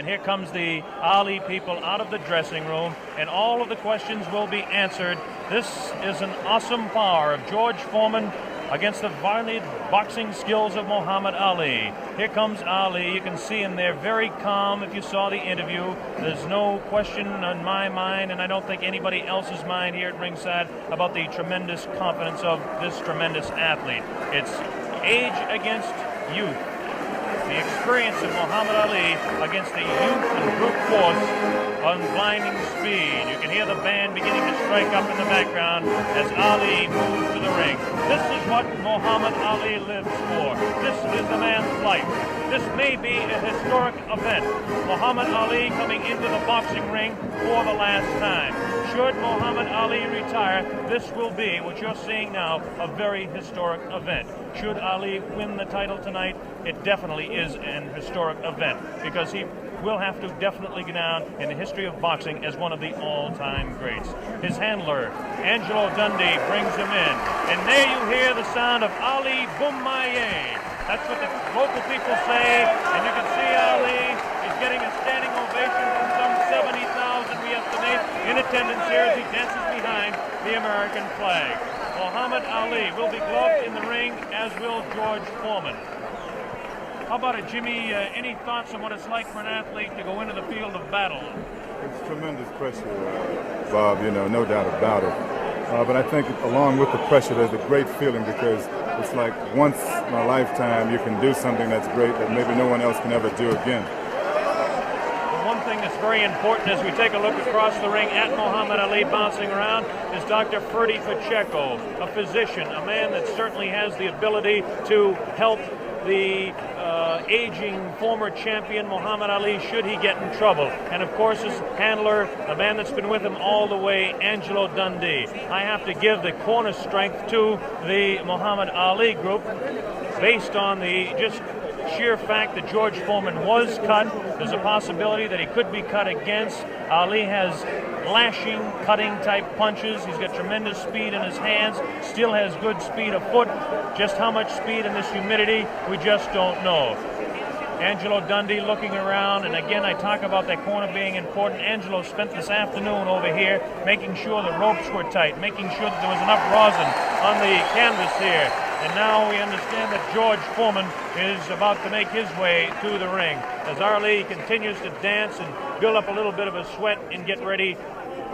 And here comes the Ali people out of the dressing room, and all of the questions will be answered. This is an awesome power of George Foreman against the varied boxing skills of Muhammad Ali. Here comes Ali. You can see him there, very calm. If you saw the interview, there's no question on my mind, and I don't think anybody else's mind here at ringside, about the tremendous confidence of this tremendous athlete. It's age against youth. The experience of Muhammad Ali against the youth and brute force on blinding speed. You can hear the band beginning to strike up in the background as Ali moves to the ring. This is what Muhammad Ali lives for. This is the man's life. This may be a historic event. Muhammad Ali coming into the boxing ring for the last time. Should Muhammad Ali retire, this will be, what you're seeing now, a very historic event. Should Ali win the title tonight, it definitely is an historic event, because he will have to definitely go down in the history of boxing as one of the all-time greats. His handler, Angelo Dundee, brings him in. And there you hear the sound of Ali Boumaier. That's what the local people say, and you can see Ali is getting a standing ovation from some 70,000, we estimate, in attendance here as he dances behind the American flag. Muhammad Ali will be gloved in the ring, as will George Foreman. How about it, Jimmy? Any thoughts on what it's like for an athlete to go into the field of battle? It's tremendous pressure, Bob, no doubt about it. But I think along with the pressure, there's a great feeling, because it's like once in a lifetime you can do something that's great that maybe no one else can ever do again. One thing that's very important as we take a look across the ring at Muhammad Ali bouncing around is Dr. Ferdy Pacheco, a physician, a man that certainly has the ability to help the aging former champion Muhammad Ali should he get in trouble. And of course his handler, a man that's been with him all the way, Angelo Dundee. I have to give the corner strength to the Muhammad Ali group based on the just sheer fact that George Foreman was cut. There's a possibility that he could be cut against. Ali has lashing, cutting type punches. He's got tremendous speed in his hands, still has good speed afoot. Just how much speed in this humidity, we just don't know. Angelo Dundee looking around, and again I talk about that corner being important. Angelo spent this afternoon over here making sure the ropes were tight, making sure that there was enough rosin on the canvas here. And now we understand that George Foreman is about to make his way to the ring as Ali continues to dance and build up a little bit of a sweat and get ready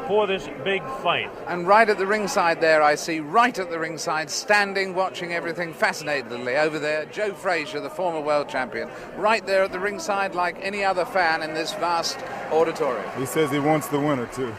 for this big fight. And right at the ringside there, I see right at the ringside, standing, watching everything fascinatedly over there, Joe Frazier, the former world champion, right there at the ringside like any other fan in this vast auditorium. He says he wants the winner, too.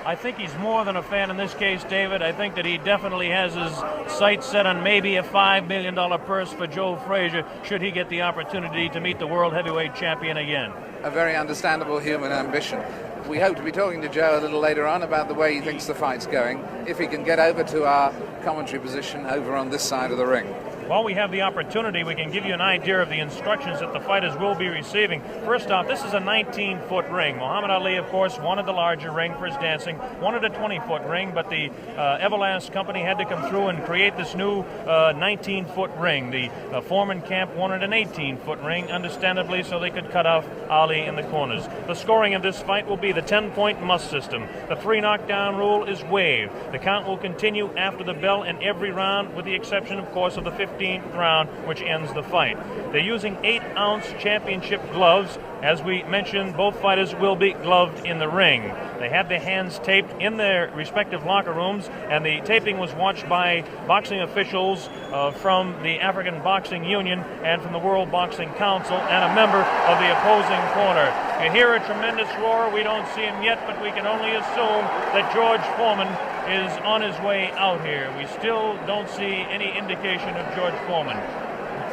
I think he's more than a fan in this case, David. I think that he definitely has his sights set on maybe a $5 million purse for Joe Frazier should he get the opportunity to meet the world heavyweight champion again. A very understandable human ambition. We hope to be talking to Joe a little later on about the way he thinks the fight's going, if he can get over to our commentary position over on this side of the ring. While we have the opportunity, we can give you an idea of the instructions that the fighters will be receiving. First off, this is a 19-foot ring. Muhammad Ali, of course, wanted the larger ring for his dancing, wanted a 20-foot ring, but the Everlast company had to come through and create this new 19-foot ring. The Foreman camp wanted an 18-foot ring, understandably, so they could cut off Ali in the corners. The scoring of this fight will be the 10-point must system. The 3 knockdown rule is waived. The count will continue after the bell in every round, with the exception, of course, of the 15th round, which ends the fight. They're using 8-ounce championship gloves. As we mentioned, both fighters will be gloved in the ring. They had their hands taped in their respective locker rooms, and the taping was watched by boxing officials from the African Boxing Union and from the World Boxing Council, and a member of the opposing corner. You hear a tremendous roar. We don't see him yet, but we can only assume that George Foreman is on his way out here. We still don't see any indication of George Foreman.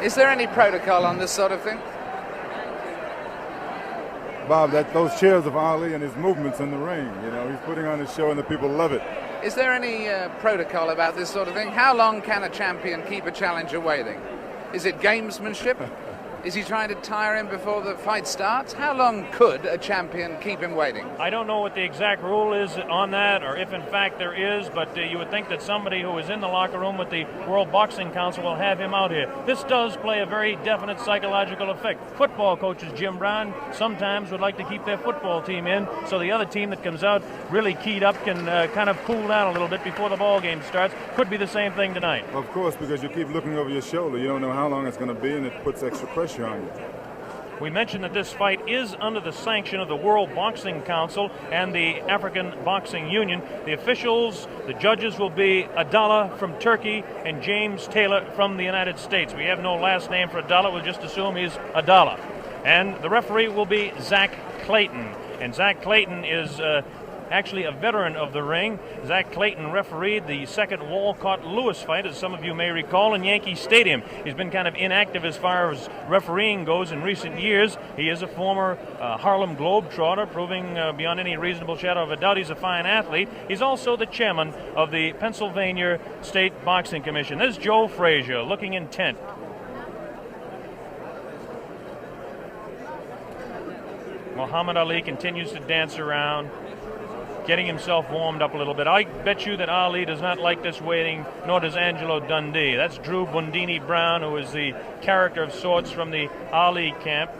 Is there any protocol on this sort of thing? Bob, those cheers of Ali and his movements in the ring, he's putting on a show and the people love it. Is there any protocol about this sort of thing? How long can a champion keep a challenger waiting? Is it gamesmanship? Is he trying to tire him before the fight starts? How long could a champion keep him waiting? I don't know what the exact rule is on that, or if in fact there is, but you would think that somebody who is in the locker room with the World Boxing Council will have him out here. This does play a very definite psychological effect. Football coaches, Jim Brown, sometimes would like to keep their football team in, so the other team that comes out really keyed up can kind of cool down a little bit before the ball game starts. Could be the same thing tonight. Of course, because you keep looking over your shoulder. You don't know how long it's going to be, and it puts extra pressure on you. We mentioned that this fight is under the sanction of the World Boxing Council and the African Boxing Union. The officials, the judges will be Adala from Turkey and James Taylor from the United States. We have no last name for Adala. We'll just assume he's Adala. And the referee will be Zach Clayton. And Zach Clayton is actually a veteran of the ring. Zach Clayton refereed the second Walcott-Lewis fight, as some of you may recall, in Yankee Stadium. He's been kind of inactive as far as refereeing goes in recent years. He is a former Harlem Globetrotter, proving beyond any reasonable shadow of a doubt he's a fine athlete. He's also the chairman of the Pennsylvania State Boxing Commission. There's Joe Frazier, looking intent. Muhammad Ali continues to dance around, getting himself warmed up a little bit. I bet you that Ali does not like this waiting, nor does Angelo Dundee. That's Drew Bundini Brown, who is the character of sorts from the Ali camp.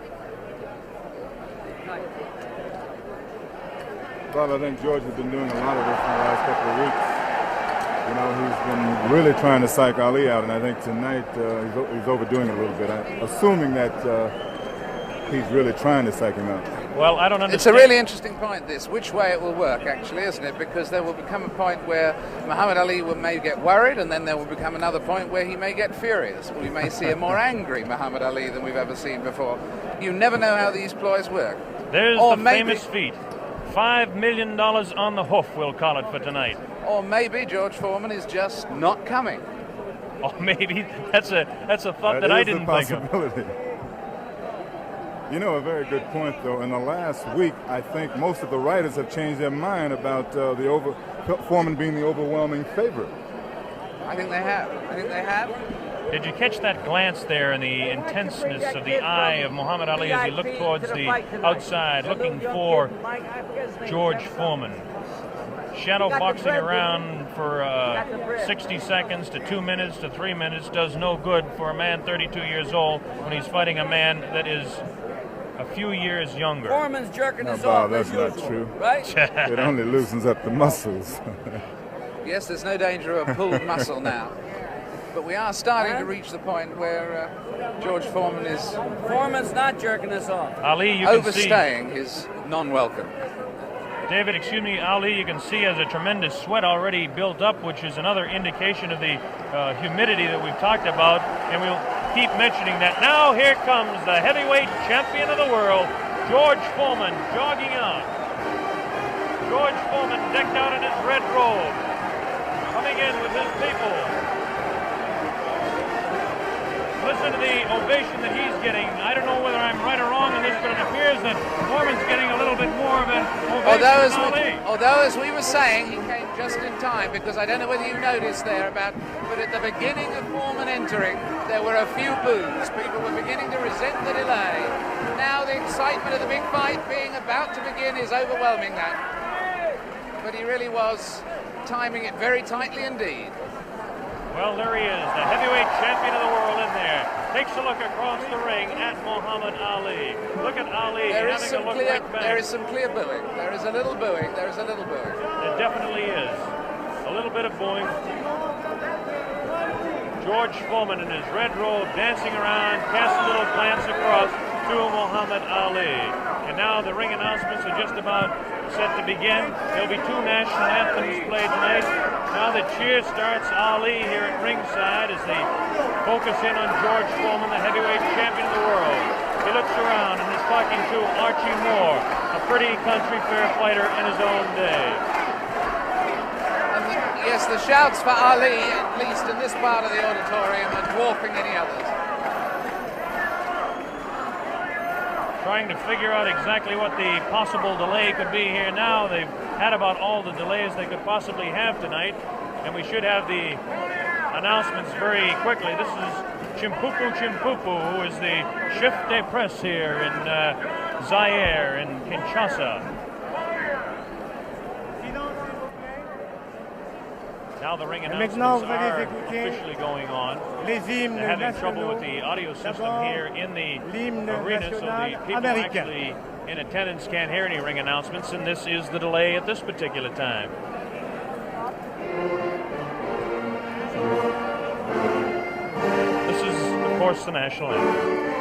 Well, I think George has been doing a lot of this in the last couple of weeks. You know, he's been really trying to psych Ali out, and I think tonight he's overdoing it a little bit. Assuming that he's really trying to psych him out. Well, I don't understand. It's a really interesting point, this, which way it will work, actually, isn't it? Because there will become a point where Muhammad Ali may get worried, and then there will become another point where he may get furious. We may see a more angry Muhammad Ali than we've ever seen before. You never know how these ploys work. There's the famous feat. $5 million on the hoof, we'll call it, for tonight. Or maybe George Foreman is just not coming. Or maybe that's a thought that I didn't think of. You know, a very good point, though. In the last week, I think most of the writers have changed their mind about Foreman being the overwhelming favorite. I think they have. Did you catch that glance there and the intenseness of the eye of Muhammad Ali as he looked towards the outside, looking for George Foreman? Shadow boxing around for 60 seconds to 2 minutes to 3 minutes does no good for a man 32 years old when he's fighting a man that is a few years younger. Foreman's jerking now, us Bob, off. that's not true. Right? It only loosens up the muscles. Yes, there's no danger of pulled muscle now. But we are starting to reach the point where George Foreman is... Foreman's not jerking us off. Ali, you can overstaying his non-welcome. David, excuse me, Ali, you can see has a tremendous sweat already built up, which is another indication of the humidity that we've talked about, and we'll keep mentioning that. Now here comes the heavyweight champion of the world, George Foreman, jogging out. George Foreman decked out in his red robe, coming in with his people. Listen to the ovation that he's getting. I don't know whether I'm right or wrong on this, but it appears that Foreman's getting a little bit more of an ovation than Ali. Although, as we were saying, he came just in time, because I don't know whether you noticed there, but at the beginning of Foreman entering, there were a few boos. People were beginning to resent the delay. Now the excitement of the big fight being about to begin is overwhelming that. But he really was timing it very tightly indeed. Well, there he is, the heavyweight champion of the world in there. Takes a look across the ring at Muhammad Ali. Look at Ali having a look right back. There is some clear booing. There is a little booing. There is a little booing. There definitely is. A little bit of booing. George Foreman in his red robe dancing around, casts a little glance across to Muhammad Ali. And now the ring announcements are just about set to begin. There'll be two national anthems played tonight. Now the cheer starts. Ali here at ringside as they focus in on George Foreman, the heavyweight champion of the world. He looks around and is talking to Archie Moore, a pretty country fair fighter in his own day. Yes, the shouts for Ali, at least in this part of the auditorium, are dwarfing any others. Trying to figure out exactly what the possible delay could be here now. They've had about all the delays they could possibly have tonight, and we should have the announcements very quickly. This is Chimpupu Chimpupu, who is the chef de presse here in Zaire, in Kinshasa. Now the ring announcements are officially going on. They're having trouble with the audio system here in the arena, so the people actually in attendance can't hear any ring announcements, and this is the delay at this particular time. This is, of course, the national anthem.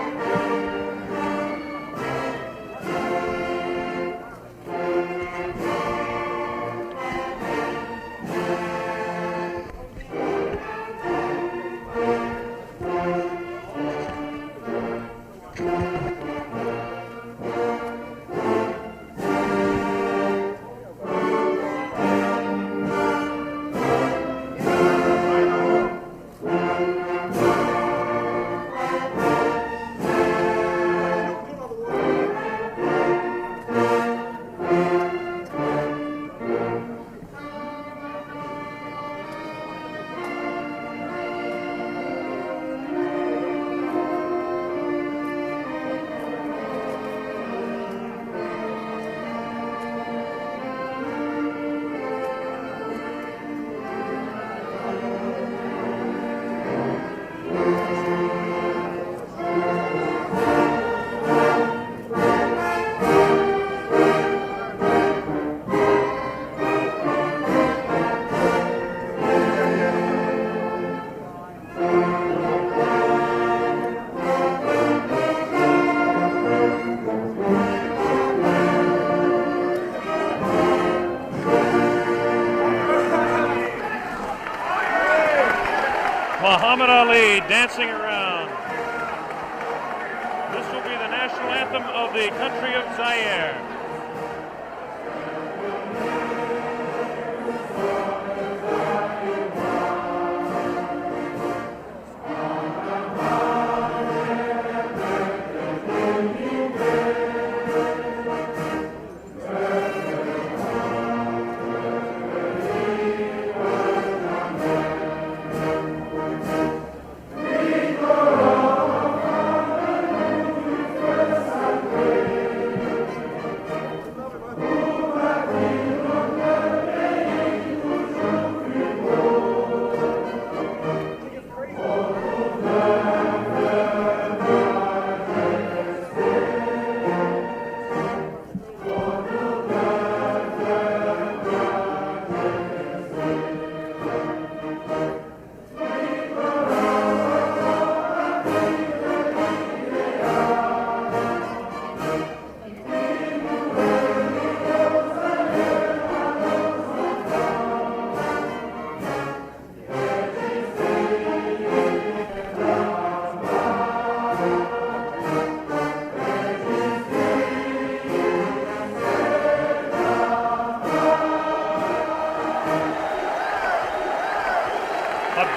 Muhammad Ali dancing around. This will be the national anthem of the country of Zaire.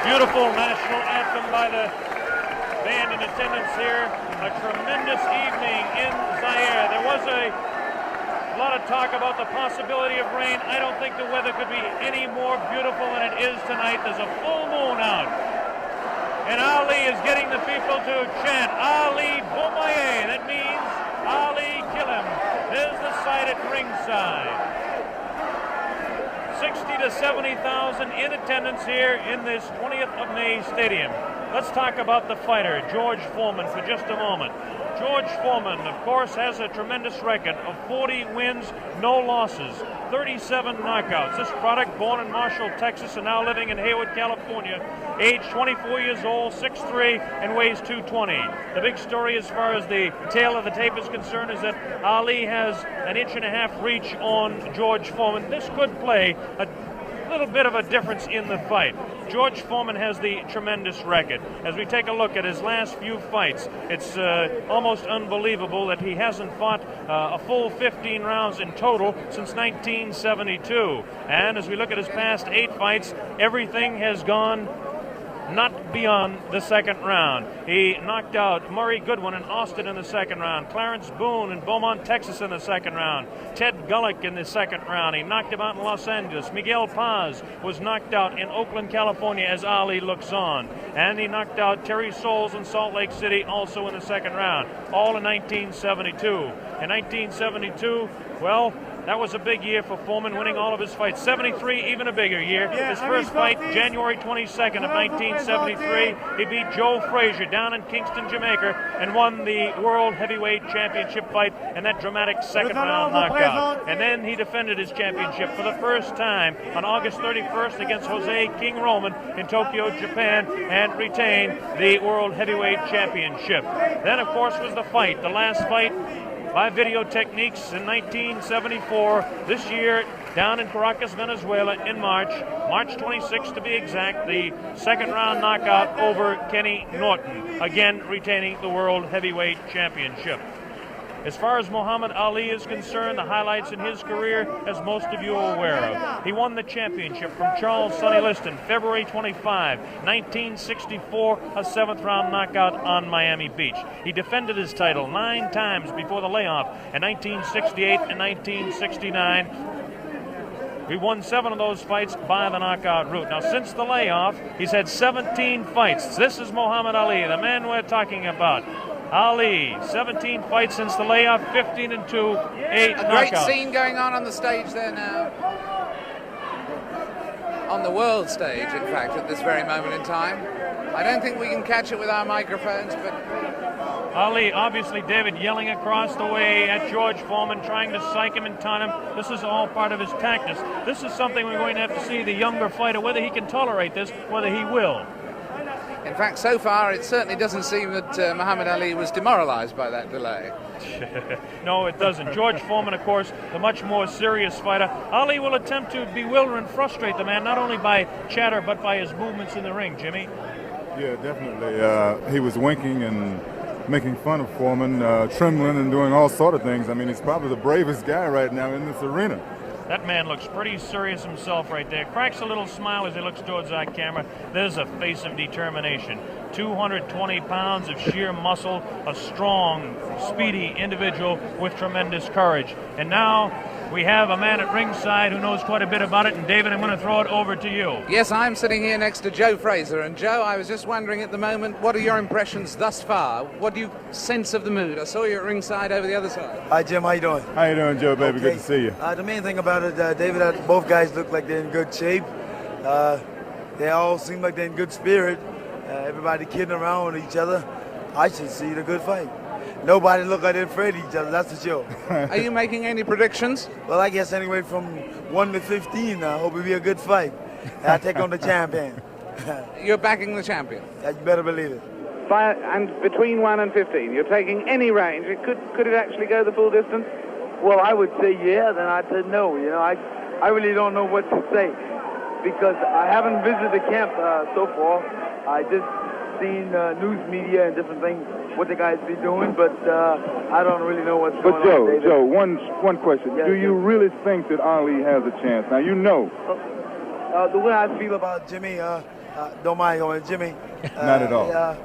Beautiful national anthem by the band in attendance here. A tremendous evening in Zaire. There was a lot of talk about the possibility of rain. I don't think the weather could be any more beautiful than it is tonight. There's a full moon out. And Ali is getting the people to chant, Ali Bomaye. That means Ali kill him. There's the sight at ringside. 60 to 70,000 in attendance here in this 20th of May stadium. Let's talk about the fighter, George Foreman, for just a moment. George Foreman, of course, has a tremendous record of 40 wins, no losses, 37 knockouts. This product, born in Marshall, Texas, and now living in Hayward, California, age 24 years old, 6'3", and weighs 220. The big story as far as the tail of the tape is concerned is that Ali has an 1.5 inch reach on George Foreman. This could play a little bit of a difference in the fight. George Foreman has the tremendous record. As we take a look at his last few fights, it's almost unbelievable that he hasn't fought a full 15 rounds in total since 1972. And as we look at his past 8 fights, everything has gone not beyond the second round. He knocked out Murray Goodwin in Austin in the second round, Clarence Boone in Beaumont, Texas in the second round, Ted Gullick in the second round. He knocked him out in Los Angeles. Miguel Paz was knocked out in Oakland, California as Ali looks on. And he knocked out Terry Souls in Salt Lake City also in the second round, all in 1972. In 1972, well, that was a big year for Foreman, winning all of his fights. 73, even a bigger year. His first fight, January 22nd of 1973, he beat Joe Frazier down in Kingston, Jamaica, and won the World Heavyweight Championship fight in that dramatic second-round knockout. And then he defended his championship for the first time on August 31st against Jose King Roman in Tokyo, Japan, and retained the World Heavyweight Championship. Then, of course, was the fight, the last fight by video techniques in 1974. This year, down in Caracas, Venezuela, in March 26th to be exact, the second-round knockout over Kenny Norton, again retaining the World Heavyweight Championship. As far as Muhammad Ali is concerned, the highlights in his career, as most of you are aware of. He won the championship from Charles Sonny Liston, February 25, 1964, a seventh-round knockout on Miami Beach. He defended his title 9 times before the layoff in 1968 and 1969. We won 7 of those fights by the knockout route. Now, since the layoff, he's had 17 fights. This is Muhammad Ali, the man we're talking about. Ali, 17 fights since the layoff, 15-2, 8 knockouts. A great scene going on the stage there now. On the world stage, in fact, at this very moment in time. I don't think we can catch it with our microphones, but Ali, obviously, David, yelling across the way at George Foreman, trying to psych him and taunt him. This is all part of his tactics. This is something we're going to have to see the younger fighter, whether he can tolerate this, whether he will. In fact, so far, it certainly doesn't seem that Muhammad Ali was demoralized by that delay. No, it doesn't. George Foreman, of course, the much more serious fighter. Ali will attempt to bewilder and frustrate the man, not only by chatter, but by his movements in the ring, Jimmy. Yeah, definitely. He was winking and making fun of Foreman, trembling and doing all sort of things. I mean, he's probably the bravest guy right now in this arena. That man looks pretty serious himself right there. Cracks a little smile as he looks towards our camera. There's a face of determination. 220 pounds of sheer muscle, a strong, speedy individual with tremendous courage. And now we have a man at ringside who knows quite a bit about it. And David, I'm going to throw it over to you. Yes, I'm sitting here next to Joe Frazier. And Joe, I was just wondering at the moment, what are your impressions thus far? What do you sense of the mood? I saw you at ringside over the other side. Hi, Jim. How you doing? How you doing, Joe, baby? Okay. Good to see you. The main thing about it, David, both guys look like they're in good shape. They all seem like they're in good spirit. Everybody kidding around with each other. I should see it a good fight. Nobody look like they're afraid of each other, that's for sure. Are you making any predictions? Well, I guess anyway from 1 to 15, I hope it'll be a good fight. I take on the champion. You're backing the champion? You better believe it. And between 1 and 15, you're taking any range. Could it actually go the full distance? Well, I would say yeah, then I'd say no. You know, I really don't know what to say because I haven't visited the camp so far. I just seen news media and different things, what the guys be doing, but I don't really know what's going on. But Joe, one question. Yes, Do you really think that Ali has a chance? Now, you know. The way I feel about Jimmy, don't mind going, Jimmy. Not at all.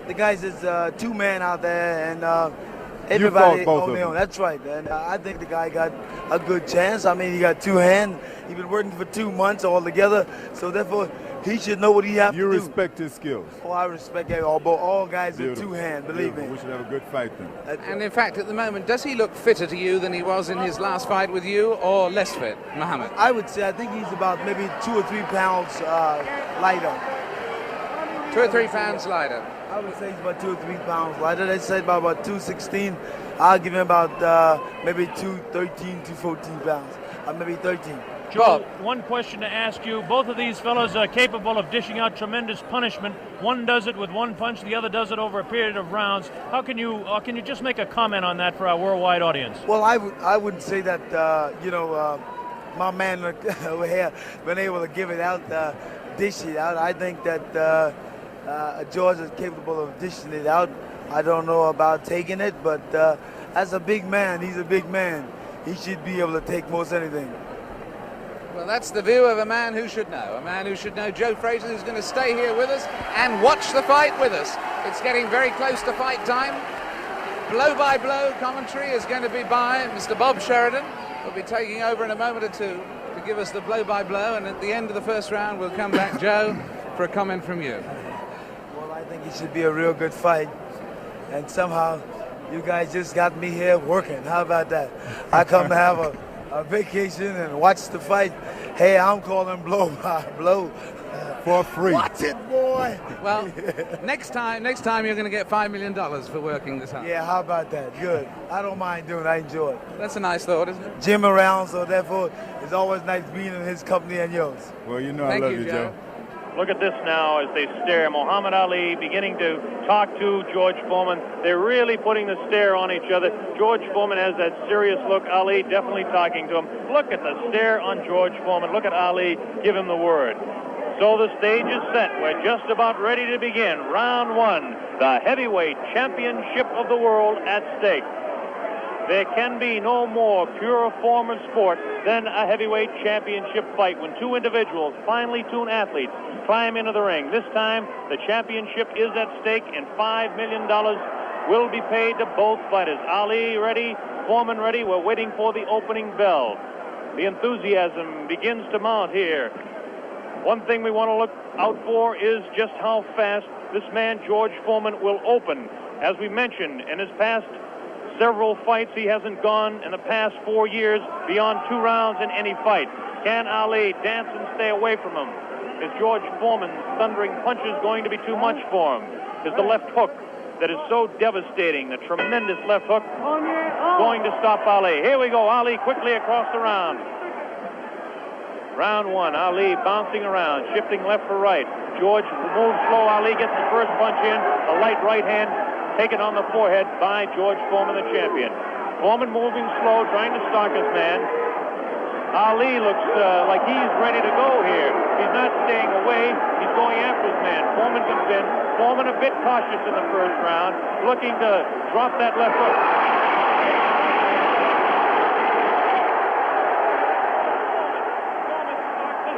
The guys is 2 men out there, and You everybody fought both on of their them. own. That's right, and I think the guy got a good chance. I mean, he got 2 hands. He's been working for 2 months altogether, so therefore he should know what he has to do. You respect his skills. Oh, I respect all guys with 2 Beautiful. hands, believe Beautiful. me. We should have a good fight then. And in fact, at the moment, does he look fitter to you than he was in his last fight with you, or less fit, Muhammad? I would say I think he's about maybe 2 or 3 pounds lighter. 2 or 3 pounds lighter. I would say he's about 2 or 3 pounds lighter. They said about 216. I'll give him about maybe 213, 214 pounds. Maybe 13. Joe, one question to ask you. Both of these fellows are capable of dishing out tremendous punishment. One does it with 1 punch, the other does it over a period of rounds. How can you just make a comment on that for our worldwide audience? Well, I wouldn't say that, my man over here been able to give it out, dish it out. I think that George is capable of dishing it out. I don't know about taking it, but as a big man, he's a big man. He should be able to take most anything. Well, that's the view of a man who should know. A man who should know. Joe Frazier, who's going to stay here with us and watch the fight with us. It's getting very close to fight time. Blow-by-blow commentary is going to be by Mr. Bob Sheridan. We'll be taking over in a moment or two to give us the blow-by-blow, and at the end of the first round, we'll come back, Joe, for a comment from you. Well, I think it should be a real good fight. And somehow, you guys just got me here working. How about that? I come to have a vacation and watch the fight. Hey, I'm calling blow by blow. For free. Watch it, boy. Well, next time you're going to get $5 million for working this hard. Yeah, how about that? Good. I don't mind doing it. I enjoy it. That's a nice thought, isn't it? Jim around, so therefore it's always nice being in his company and yours. Well, you know Thank I love you, you, Joe. Look at this now as they stare. Muhammad Ali beginning to talk to George Foreman. They're really putting the stare on each other. George Foreman has that serious look. Ali definitely talking to him. Look at the stare on George Foreman. Look at Ali give him the word. So the stage is set. We're just about ready to begin. Round one, the heavyweight championship of the world at stake. There can be no more pure form of sport than a heavyweight championship fight when two individuals, finely tuned athletes, climb into the ring. This time, the championship is at stake, and $5 million will be paid to both fighters. Ali ready, Foreman ready. We're waiting for the opening bell. The enthusiasm begins to mount here. One thing we want to look out for is just how fast this man, George Foreman, will open. As we mentioned, in his past several fights, he hasn't gone in the past 4 years beyond 2 rounds in any fight. Can Ali dance and stay away from him? Is George Foreman's thundering punches going to be too much for him? Is the left hook that is so devastating, the tremendous left hook, going to stop Ali? Here we go, Ali quickly across the round. Round one, Ali bouncing around, shifting left for right. George moves slow. Ali gets the first punch in, a light right hand taken on the forehead by George Foreman, the champion. Foreman moving slow, trying to stalk his man. Ali looks like he's ready to go here. He's not staying away. He's going after his man. Foreman comes in. Foreman a bit cautious in the first round, looking to drop that left hook.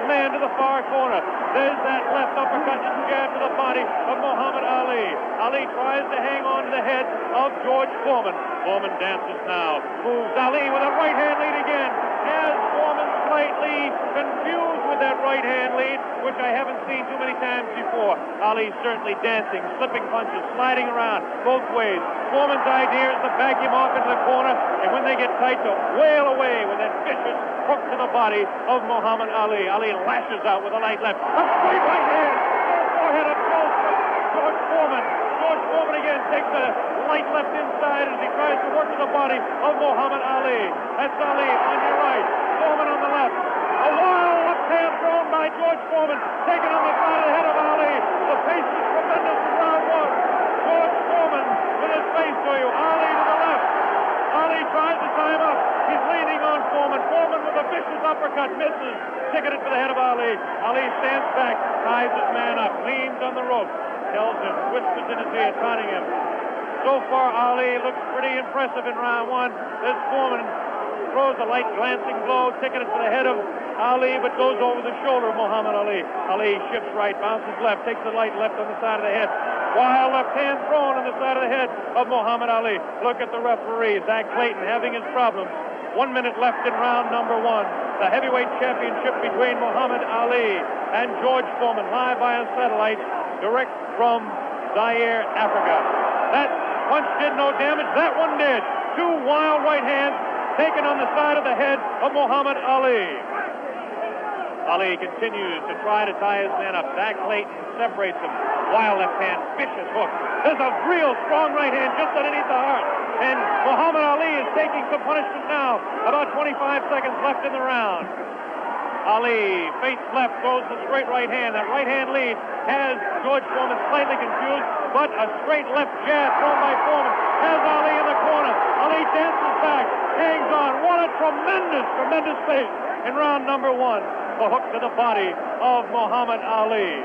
Man to the far corner. There's that left uppercut and jab to the body of Muhammad Ali. Ali tries to hang on to the head of George Foreman. Foreman dances now. Moves Ali with a right hand lead again. Has Foreman slightly confused with that right hand lead, which I haven't seen too many times before. Ali certainly dancing, slipping punches, sliding around both ways. Foreman's idea is to back him off into the corner, and when they get tight, to wail away with that vicious hook to the body of Muhammad Ali. Ali lashes out with a light left. A straight right hand. Forehead of George Foreman. George Foreman again takes a light left inside as he tries to work to the body of Muhammad Ali. That's Ali on your right. Foreman on the left. A wild left hand thrown by George Foreman. Taken on the side of the head of Ali. The pace is tremendous in round one. George Foreman with his face to you. Ali to the left. Ali tries to tie him up. He's leaning on Foreman. Foreman with a vicious uppercut misses. Ticketed for the head of Ali. Ali stands back, ties his man up, leans on the rope, tells him, whispers in his ear, taunting him. So far, Ali looks pretty impressive in round one. This Foreman throws a light glancing blow, ticketed for the head of Ali, but goes over the shoulder of Muhammad Ali. Ali shifts right, bounces left, takes the light left on the side of the head. Wild left hand thrown on the side of the head of Muhammad Ali. Look at the referee, Zach Clayton, having his problems. 1 minute left in round number one. The heavyweight championship between Muhammad Ali and George Foreman, live via satellite, direct from Zaire, Africa. That punch did no damage. That one did. 2 wild right hands taken on the side of the head of Muhammad Ali. Ali continues to try to tie his man up. Zach Clayton separates him. Wild left hand, vicious hook. There's a real strong right hand just underneath the heart. And Muhammad Ali is taking some punishment now. About 25 seconds left in the round. Ali, face left, throws the straight right hand. That right hand lead has George Foreman slightly confused, but a straight left jab thrown by Foreman has Ali in the corner. Ali dances back, hangs on. What a tremendous, tremendous pace in round number one. The hook to the body of Muhammad Ali.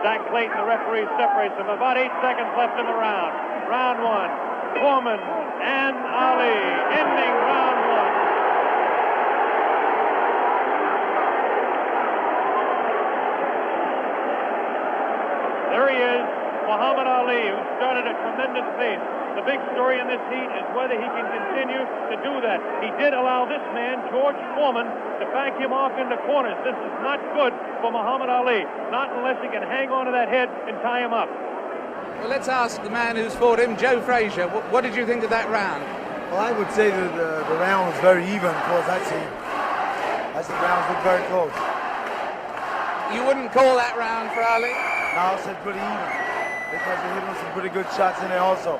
Zach Clayton, the referee, separates them. About 8 seconds left in the round. Round one, Foreman and Ali, ending round one. Muhammad Ali, who started a tremendous pace. The big story in this heat is whether he can continue to do that. He did allow this man, George Foreman, to back him off into corners. This is not good for Muhammad Ali, not unless he can hang on to that head and tie him up. Well, let's ask the man who's fought him, Joe Frazier. What did you think of that round? Well, I would say that the round was very even. Of course, I see the rounds look very close. You wouldn't call that round for Ali? No, I said pretty even because they hit him some pretty good shots in there also.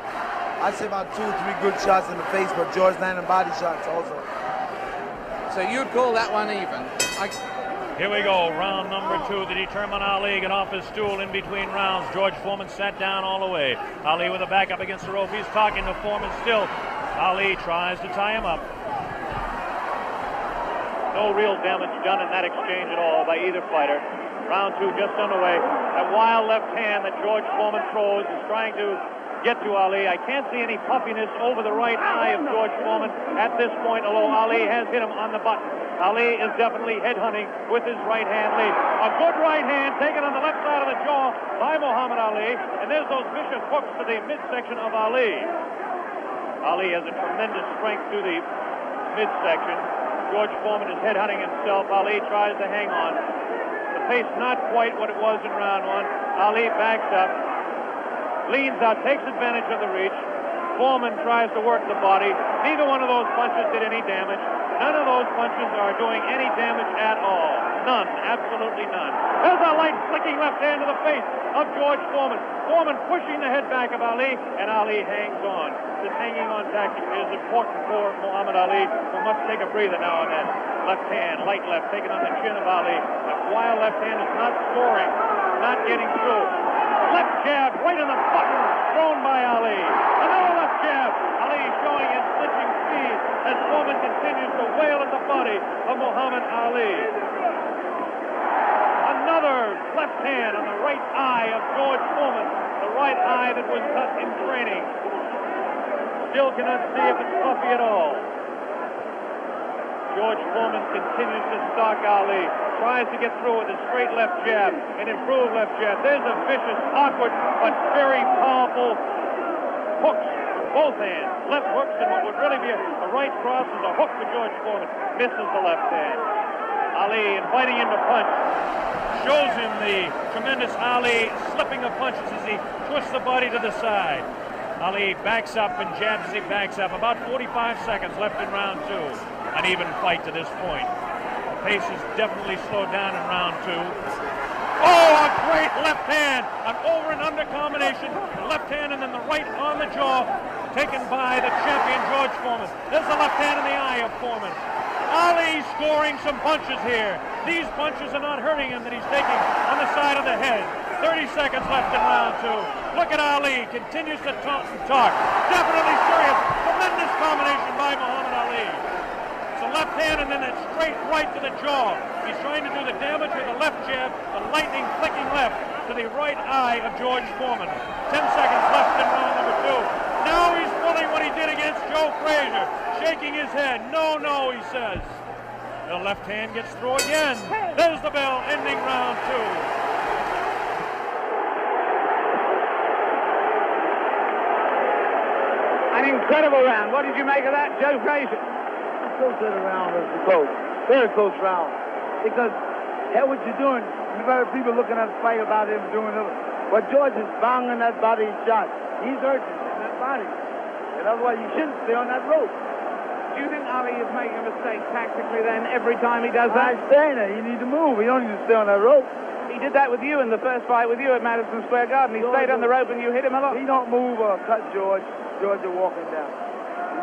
I'd say about 2 or 3 good shots in the face, but George landed body shots also. So you'd call that one even? Here we go, round number 2 to determine Ali. Get off his stool in between rounds. George Foreman sat down all the way. Ali with a back up against the rope. He's talking to Foreman still. Ali tries to tie him up. No real damage done in that exchange at all by either fighter. Round 2 just underway. That wild left hand that George Foreman throws is trying to get to Ali. I can't see any puffiness over the right eye of George Foreman at this point, although Ali has hit him on the button. Ali is definitely headhunting with his right hand lead. A good right hand taken on the left side of the jaw by Muhammad Ali, and there's those vicious hooks to the midsection of Ali. Ali has a tremendous strength to the midsection. George Foreman is headhunting himself. Ali tries to hang on. The pace not quite what it was in round 1. Ali backs up, leans out, takes advantage of the reach. Foreman tries to work the body. Neither one of those punches did any damage. None of those punches are doing any damage at all. None, absolutely none. There's a light flicking left hand to the face of George Foreman. Foreman pushing the head back of Ali, and Ali hangs on. This hanging on tactic is important for Muhammad Ali, who must take a breather now and then. Left hand, light left, taken on the chin of Ali. That wild left hand is not scoring, not getting through. Left jab right in the button, thrown by Ali. Another left jab. Ali showing his clinching speed as Foreman continues to wail at the body of Muhammad Ali. Another left hand on the right eye of George Foreman, the right eye that was cut in training. Still cannot see if it's puffy at all. George Foreman continues to stalk Ali, tries to get through with a straight left jab, an improved left jab. There's a vicious, awkward, but very powerful hooks with both hands. Left hooks, and what would really be a right cross is a hook for George Foreman. Misses the left hand. Ali inviting him to punch. Shows him the tremendous Ali slipping of punches as he twists the body to the side. Ali backs up and jabs as he backs up. About 45 seconds left in round 2. An even fight to this point. The pace is definitely slowed down in round 2. Oh, a great left hand. An over and under combination. Left hand and then the right on the jaw. Taken by the champion George Foreman. There's the left hand in the eye of Foreman. Ali scoring some punches here. These punches are not hurting him that he's taking on the side of the head. 30 seconds left in round 2. Look at Ali. Continues to talk and talk. Definitely serious. Tremendous combination by Muhammad Ali. It's a left hand and then that straight right to the jaw. He's trying to do the damage with a left jab, a lightning flicking left to the right eye of George Foreman. 10 seconds left in round number 2. Now he's pulling what he did against Joe Frazier, shaking his head. No, no, he says. The left hand gets through again. There's the bell, ending round 2. An incredible round. What did you make of that, Joe Frazier? I still said the round was close. Very close round. Because, hell, what you're doing, you got people looking at the fight about him doing it. But George is banging that body shot. He's hurting in that body. And otherwise, you shouldn't stay on that rope. Do you think Ali is making a mistake tactically then every time he does that? I'm saying that. You need to move. You don't need to stay on that rope. He did that with you in the first fight with you at Madison Square Garden. He stayed on the rope and you hit him a lot. He don't move or cut George. George is walking down.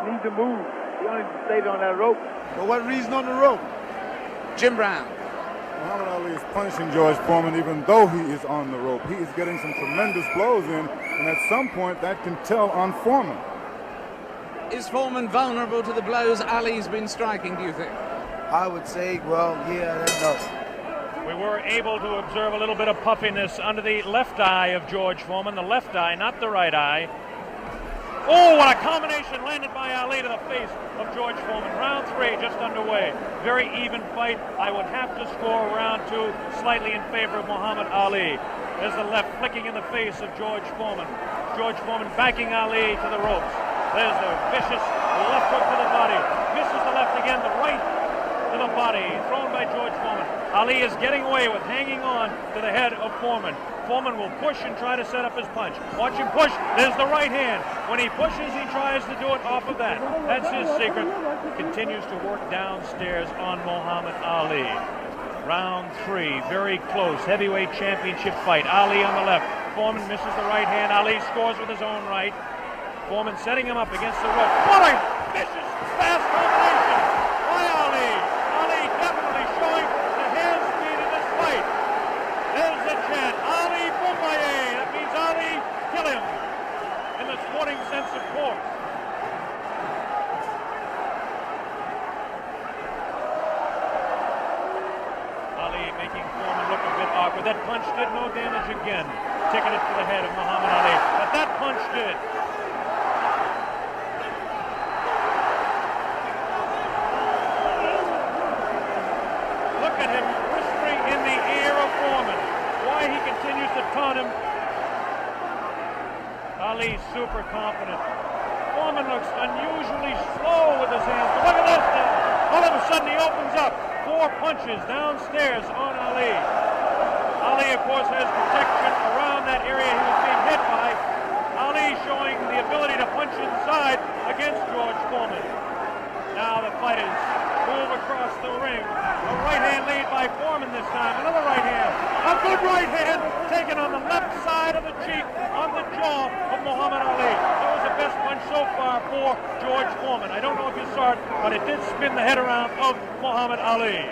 You need to move. You don't need to stay on that rope. For what reason on the rope? Jim Brown. Muhammad Ali is punishing George Foreman even though he is on the rope. He is getting some tremendous blows in, and at some point that can tell on Foreman. Is Foreman vulnerable to the blows Ali's been striking, do you think? I would say, well, yeah, that's no. We were able to observe a little bit of puffiness under the left eye of George Foreman. The left eye, not the right eye. Oh, what a combination landed by Ali to the face of George Foreman. Round 3 just underway. Very even fight. I would have to score round 2 slightly in favor of Muhammad Ali. There's the left flicking in the face of George Foreman. George Foreman backing Ali to the ropes. There's the vicious left hook to the body. Misses the left again, the right to the body, thrown by George Foreman. Ali is getting away with hanging on to the head of Foreman. Foreman will push and try to set up his punch. Watch him push. There's the right hand. When he pushes, he tries to do it off of that. That's his secret. Continues to work downstairs on Muhammad Ali. Round 3, very close, heavyweight championship fight. Ali on the left. Foreman misses the right hand. Ali scores with his own right. Foreman setting him up against the rope. What a vicious, fast combination by Ali. Ali definitely showing the hand speed in this fight. There's the chant. Ali Boombaye. That means Ali, kill him. In the sporting sense, of course. Ali making Foreman look a bit awkward. That punch did no damage again. Ticketed to the head of Muhammad Ali. But that punch did. Look at him whispering in the ear of Foreman. Why he continues to taunt him. Ali super confident. Foreman looks unusually slow with his hands. But look at this now. All of a sudden he opens up. 4 punches downstairs on Ali. Ali, of course, has protection around that area he was being hit by. Ali showing the ability to punch inside against George Foreman. Now the fighters move across the ring. A right hand lead by Foreman this time. Another right hand. A good right hand taken on the left side of the cheek, on the jaw of Muhammad Ali. That was the best punch so far for George Foreman. I don't know if you saw it, but it did spin the head around of Muhammad Ali.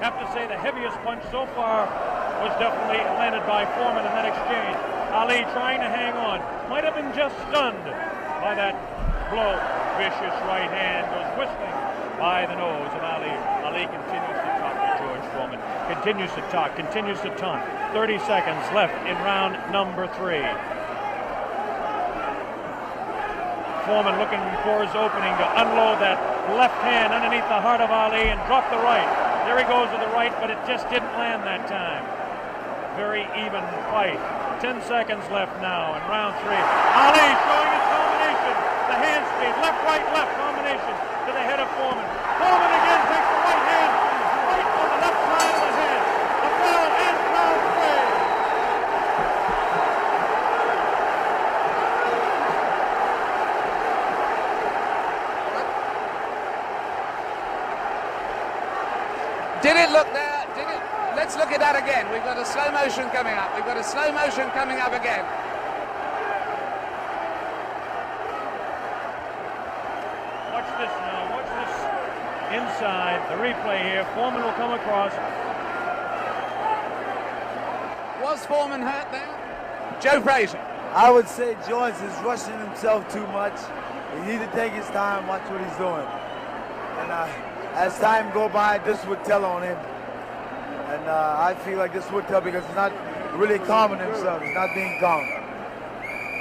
Have to say the heaviest punch so far was definitely landed by Foreman in that exchange. Ali trying to hang on. Might have been just stunned by that blow. Vicious right hand goes whistling by the nose of Ali. Ali continues to talk to George Foreman. Continues to talk, continues to taunt. 30 seconds left in round number 3. Foreman looking for his opening to unload that left hand underneath the heart of Ali and drop the right. There he goes with the right, but it just didn't land that time. Very even fight. 10 seconds left now in round 3. Ali showing his combination. The hand speed, left combination to the head of Foreman. Foreman again takes the right hand, right on the left side of the head. The bell ends round 3. Did it look there? Did it? Let's look at that again. We've got a slow motion coming up. We've got a slow motion coming up again. Watch this now. Watch this inside. The replay here. Foreman will come across. Was Foreman hurt there? Joe Frazier. I would say George is rushing himself too much. He needs to take his time, watch what he's doing. And as time go by, this would tell on him. And I feel like this would tell because he's not really calming himself. He's not being calm.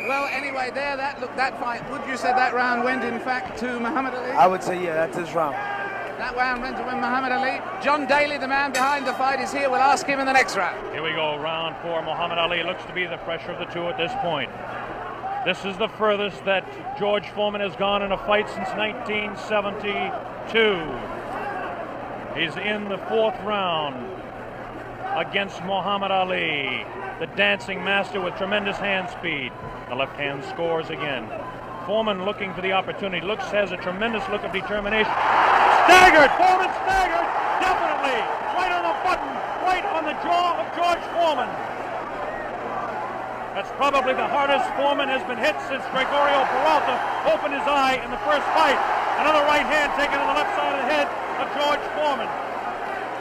Well, anyway, there, that fight, would you say that round went, in fact, to Muhammad Ali? I would say, yeah, that's his round. That round went to Muhammad Ali. John Daly, the man behind the fight, is here. We'll ask him in the next round. Here we go, round 4. Muhammad Ali looks to be the fresher of the two at this point. This is the furthest that George Foreman has gone in a fight since 1972. He's in the 4th round against Muhammad Ali, the dancing master with tremendous hand speed. The left hand scores again. Foreman looking for the opportunity. Has a tremendous look of determination. Staggered! Foreman staggered! Definitely! Right on the button! Right on the jaw of George Foreman. That's probably the hardest Foreman has been hit since Gregorio Peralta opened his eye in the first fight. Another right hand taken on the left side of the head of George Foreman.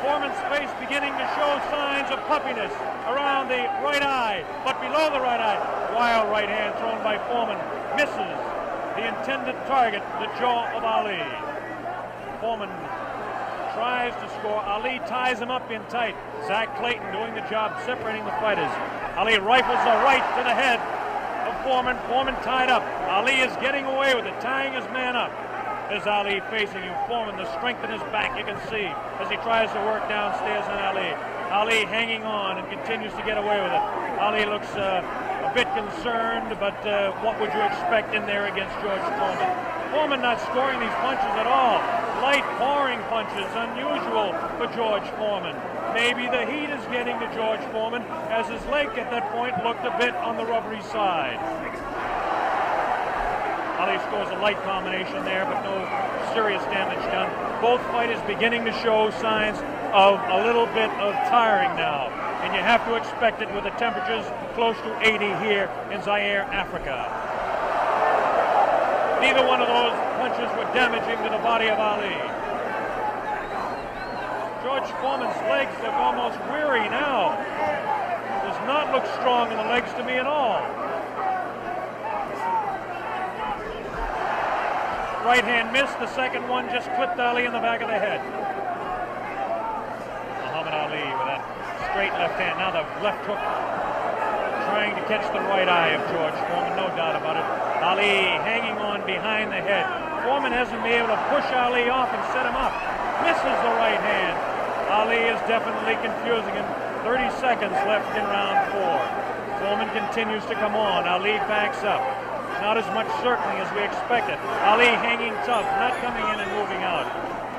Foreman's face beginning to show signs of puffiness around the right eye, but below the right eye. Wild right hand thrown by Foreman. Misses the intended target, the jaw of Ali. Foreman tries to score. Ali ties him up in tight. Zach Clayton doing the job separating the fighters. Ali rifles a right to the head of Foreman. Foreman tied up. Ali is getting away with it, tying his man up. There's Ali facing him. Foreman, the strength in his back, you can see, as he tries to work downstairs on Ali. Ali hanging on and continues to get away with it. Ali looks a bit concerned, but what would you expect in there against George Foreman? Foreman not scoring these punches at all. Light pouring punches, unusual for George Foreman. Maybe the heat is getting to George Foreman, as his leg at that point looked a bit on the rubbery side. Ali scores a light combination there, but no serious damage done. Both fighters beginning to show signs of a little bit of tiring now, and you have to expect it with the temperatures close to 80 here in Zaire, Africa. Neither one of those punches were damaging to the body of Ali. George Foreman's legs look almost weary now. Does not look strong in the legs to me at all. Right hand missed. The second one just clipped Ali in the back of the head. Muhammad Ali with that straight left hand. Now the left hook trying to catch the right eye of George Foreman, no doubt about it. Ali hanging on behind the head. Foreman hasn't been able to push Ali off and set him up. Misses the right hand. Ali is definitely confusing him. 30 seconds left in round 4. Foreman continues to come on. Ali backs up. Not as much certainly as we expected. Ali hanging tough, not coming in and moving out.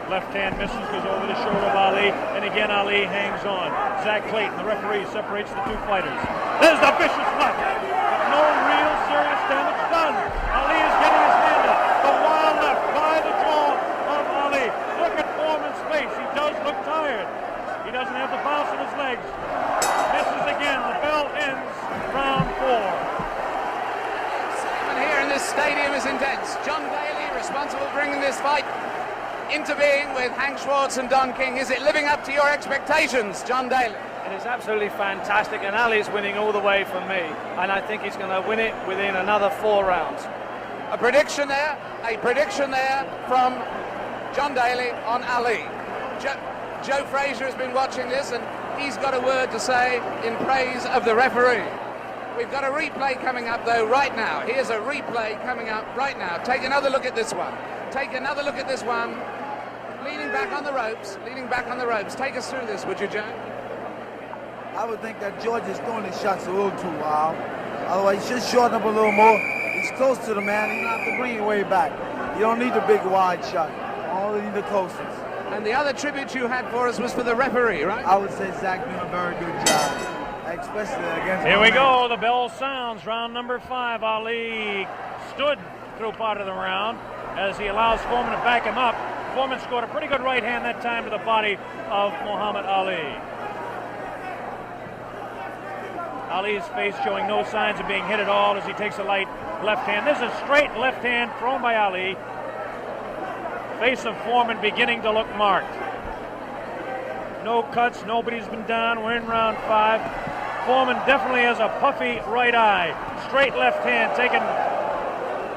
Left hand misses, goes over the shoulder of Ali, and again Ali hangs on. Zach Clayton, the referee, separates the two fighters. There's the vicious left. No real serious damage done. Ali is getting his hand up. The wild left by the jaw of Ali. Look at Foreman's face. He does look tired. He doesn't have the bounce in his legs. Misses again. The bell ends round 4. Here in this stadium is intense. John Daly, responsible for bringing this fight into being with Hank Schwartz and Don King. Is it living up to your expectations, John Daly? It is absolutely fantastic, and Ali's winning all the way for me, and I think he's going to win it within another 4 rounds. A prediction there from John Daly on Ali. Joe Frazier has been watching this, and he's got a word to say in praise of the referee. We've got a replay coming up, though, right now. Here's a replay coming up right now. Take another look at this one. Take another look at this one. Leaning back on the ropes. Leaning back on the ropes. Take us through this, would you, Joe? I would think that George is throwing his shots a little too wild. Otherwise, he should shorten up a little more. He's close to the man. You don't have to bring it way back. You don't need the big wide shot. Only need the closest. And the other tribute you had for us was for the referee, right? I would say Zach doing a very good job. Especially against Here we go. The bell sounds. Round number 5. Ali stood through part of the round as he allows Foreman to back him up. Foreman scored a pretty good right hand that time to the body of Muhammad Ali. Ali's face showing no signs of being hit at all as he takes a light left hand. This is a straight left hand thrown by Ali. Face of Foreman beginning to look marked. No cuts, nobody's been down. We're in round 5. Foreman definitely has a puffy right eye. Straight left hand taken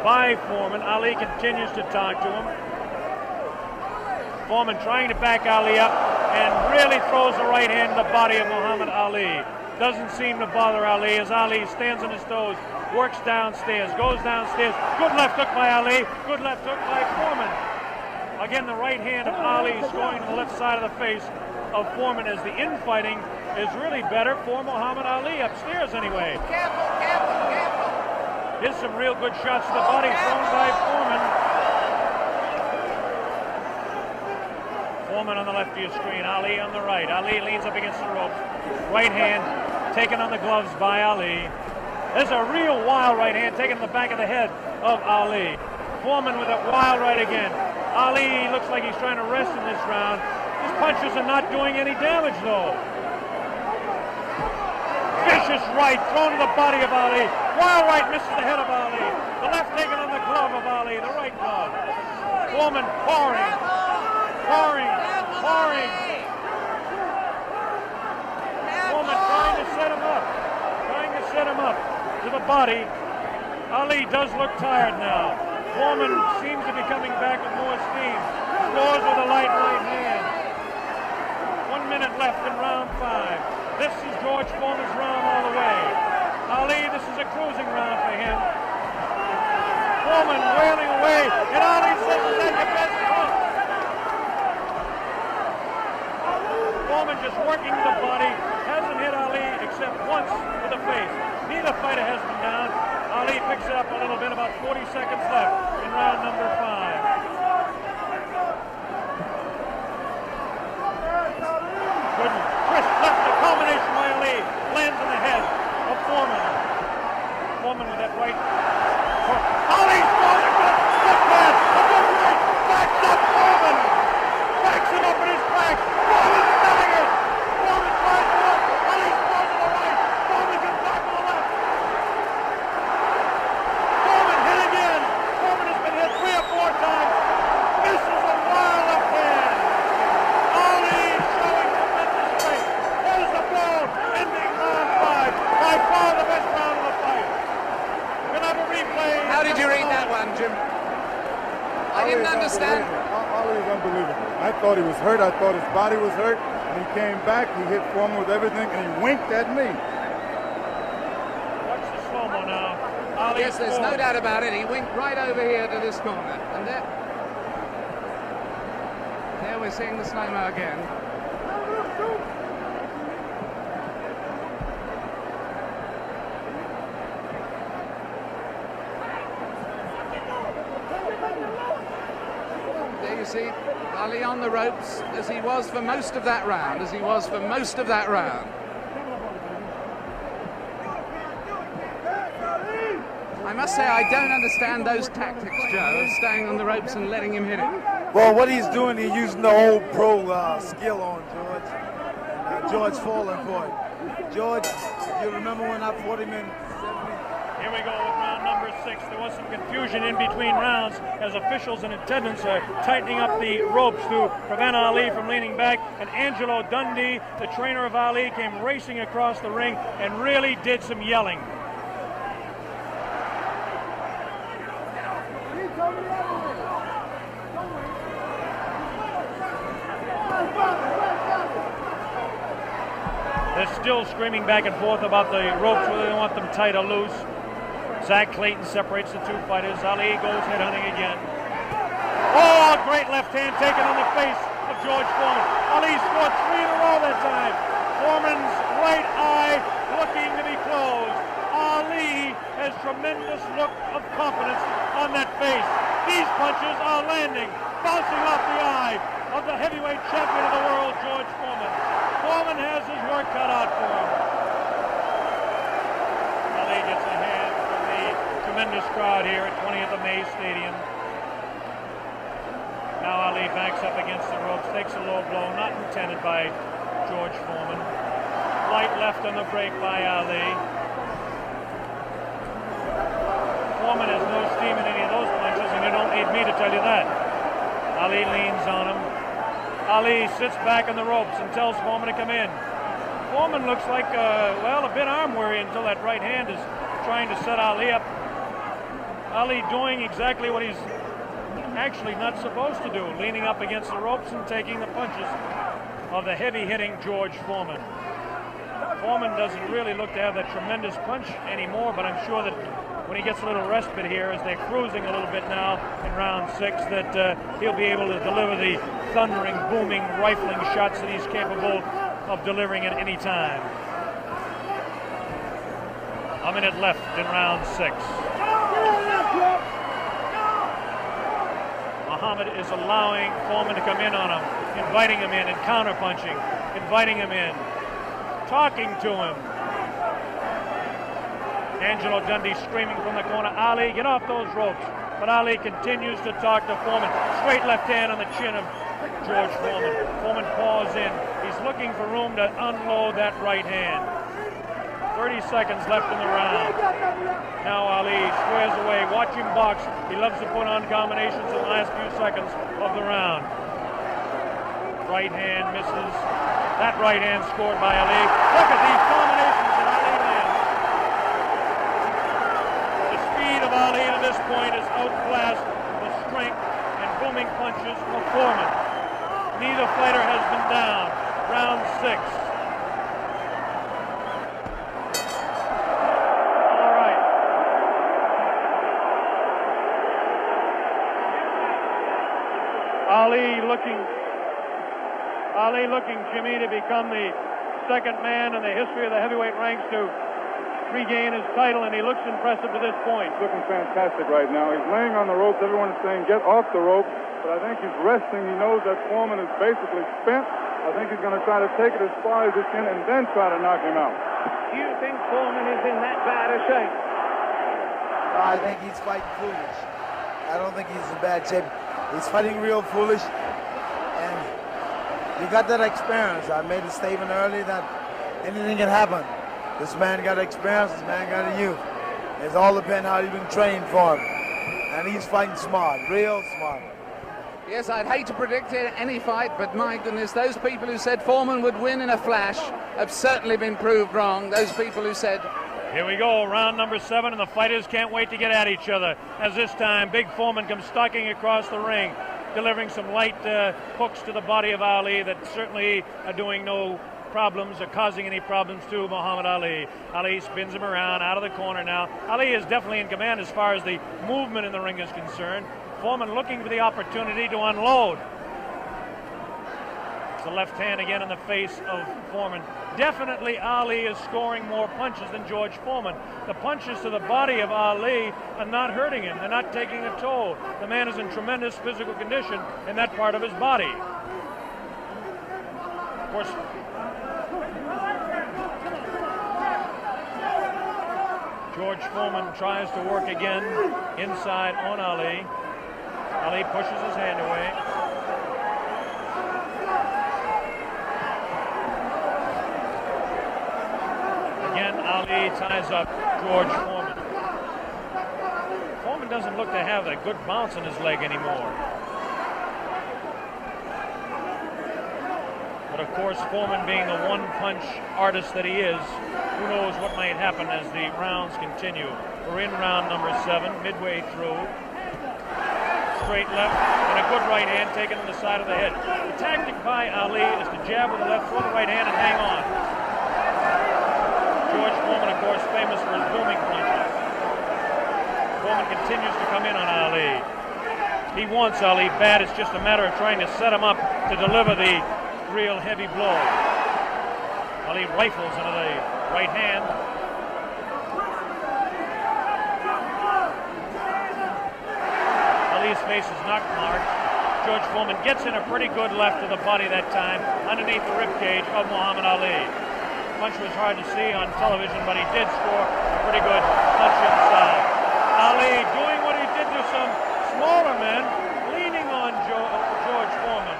by Foreman. Ali continues to talk to him. Foreman trying to back Ali up and really throws the right hand in the body of Muhammad Ali. Doesn't seem to bother Ali as Ali stands on his toes, works downstairs, goes downstairs. Good left hook by Ali. Good left hook by Foreman. Again, the right hand of Ali is going to the left side of the face of Foreman as the infighting is really better for Muhammad Ali, upstairs anyway. Careful, careful, careful. Here's some real good shots to the body thrown by Foreman. Foreman on the left of your screen, Ali on the right. Ali leans up against the ropes. Right hand taken on the gloves by Ali. There's a real wild right hand taken in the back of the head of Ali. Foreman with a wild right again. Ali looks like he's trying to rest in this round. His punches are not doing any damage, though. Vicious right thrown to the body of Ali. Wild right misses the head of Ali. The left taken on the glove of Ali, the right glove. Foreman pouring. Foreman trying to set him up. Trying to set him up to the body. Ali does look tired now. Foreman seems to be coming back with more steam. Scores with a light right hand. 1 minute left in round 5. This is George Foreman's round all the way. Ali, this is a cruising round for him. Foreman wailing away, and Ali says, "Is that your best punch?" Foreman just working the body, hasn't hit Ali except once with the face. Neither fighter has been down. Ali picks it up a little bit, about 40 seconds left in round number 5. Good crisp left, the combination by Ali lands in the head of Foreman. Foreman with that right. Ali's throwing a good pass, a good right, backs up Foreman. Backs him up in his back. Foreman's selling it. Foreman tries to look. Ali's throwing to the right. Foreman comes back to the left. Foreman hit again. Foreman has been hit 3 or 4 times. Misses a wild left hand. Ali showing tremendous strength. There's the ball, ending round 5. By far the best round of the fight. We'll have a replay. How did you read that one, Jim? I didn't understand. Ali is unbelievable. I thought he was hurt. I thought his body was hurt. And he came back. He hit Foreman with everything, and he winked at me. Watch the slow-mo now. Ali Yes, there's no doubt about it. He winked right over here to this corner. And there we're seeing the slow-mo again. There you see Ali on the ropes as he was for most of that round, I must say, I don't understand those tactics, Joe, of staying on the ropes and letting him hit it. Well, what he's doing, he's using the whole pro skill on George. And, George falling for it. George, you remember when I fought him in 70? Here we go with round number 6. There was some confusion in between rounds as officials and attendants are tightening up the ropes to prevent Ali from leaning back. And Angelo Dundee, the trainer of Ali, came racing across the ring and really did some yelling. They're still screaming back and forth about the ropes, whether they want them tight or loose. Zach Clayton separates the 2 fighters. Ali goes headhunting again. Oh, great left hand taken on the face of George Foreman. Ali scored 3 in a row that time. Foreman's right eye looking to be closed. Ali has tremendous look of confidence on that face. These punches are landing, bouncing off the eye of the heavyweight champion of the world, George Foreman. Foreman has his work cut out for him. Ali gets a hand from the tremendous crowd here at 20th of May Stadium. Now Ali backs up against the ropes, takes a low blow, not intended by George Foreman. Light left on the break by Ali. Foreman has no steam in any of those punches, and you don't need me to tell you that. Ali leans on him. Ali sits back on the ropes and tells Foreman to come in. Foreman looks like, a bit arm weary until that right hand is trying to set Ali up. Ali doing exactly what he's actually not supposed to do, leaning up against the ropes and taking the punches of the heavy-hitting George Foreman. Foreman doesn't really look to have that tremendous punch anymore, but I'm sure that when he gets a little respite here, as they're cruising a little bit now in round 6, that he'll be able to deliver the thundering, booming, rifling shots that he's capable of delivering at any time. A minute left in round 6. Muhammad is allowing Foreman to come in on him, inviting him in and counter-punching, inviting him in, talking to him. Angelo Dundee screaming from the corner, Ali, get off those ropes. But Ali continues to talk to Foreman. Straight left hand on the chin of George Foreman. Foreman paws in. He's looking for room to unload that right hand. 30 seconds left in the round. Now Ali squares away. Watch him box. He loves to put on combinations in the last few seconds of the round. Right hand misses. That right hand scored by Ali. Look at these combinations that Ali lands. The speed of Ali at this point is outclassed the strength and booming punches of Foreman. Neither fighter has been down. Round 6. Ali looking, Jimmy, to become the second man in the history of the heavyweight ranks to regain his title, and he looks impressive to this point. He's looking fantastic right now. He's laying on the ropes. Everyone is saying, get off the rope. But I think he's resting. He knows that Foreman is basically spent. I think he's going to try to take it as far as he can and then try to knock him out. Do you think Foreman is in that bad a shape? I think he's fighting foolish. I don't think he's in bad shape. He's fighting real foolish. And you got that experience. I made a statement earlier that anything can happen. This man got experience, this man got a youth. It's all depends how you've been trained for him. And he's fighting smart, real smart. Yes, I'd hate to predict any fight, but my goodness, those people who said Foreman would win in a flash have certainly been proved wrong. Those people who said... Here we go, round number 7, and the fighters can't wait to get at each other. As this time, Big Foreman comes stalking across the ring, delivering some light hooks to the body of Ali that certainly are doing no problems or causing any problems to Muhammad Ali. Ali spins him around out of the corner now. Ali is definitely in command as far as the movement in the ring is concerned. Foreman looking for the opportunity to unload. It's a left hand again in the face of Foreman. Definitely Ali is scoring more punches than George Foreman. The punches to the body of Ali are not hurting him. They're not taking a toll. The man is in tremendous physical condition in that part of his body. Of course, George Foreman tries to work again inside on Ali. Ali pushes his hand away. Again, Ali ties up George Foreman. Foreman doesn't look to have a good bounce in his leg anymore. But of course, Foreman being the one-punch artist that he is, who knows what might happen as the rounds continue. We're in round number 7, midway through. Straight left and a good right hand taken on the side of the head. The tactic by Ali is to jab with the left, throw the right hand, and hang on. George Foreman, of course, famous for his booming punches. Foreman continues to come in on Ali. He wants Ali bad. It's just a matter of trying to set him up to deliver the real heavy blow. Ali rifles into the right hand. Ali's face is not marked. George Foreman gets in a pretty good left to the body that time, underneath the ribcage of Muhammad Ali. Punch was hard to see on television, but he did score a pretty good punch inside. Ali doing what he did to some smaller men, leaning on George Foreman.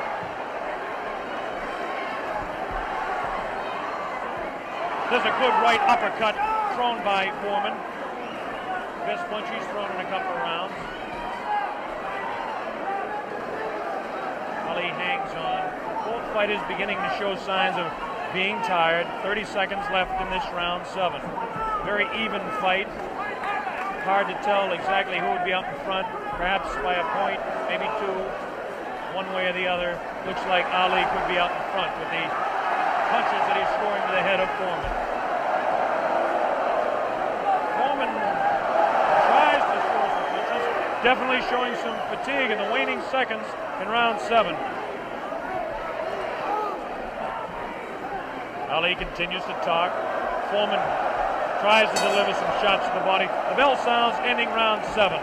There's a good right uppercut thrown by Foreman. Best punch he's thrown in a couple of rounds. Ali hangs on. Both fighters beginning to show signs of being tired. 30 seconds left in this round 7. Very even fight. Hard to tell exactly who would be out in front. Perhaps by a point, maybe 2, one way or the other. Looks like Ali could be out in front with the punches that he's scoring to the head of Foreman. Foreman tries to score some punches, definitely showing some fatigue in the waning seconds in round 7. Ali continues to talk. Foreman tries to deliver some shots to the body. The bell sounds, ending round 7.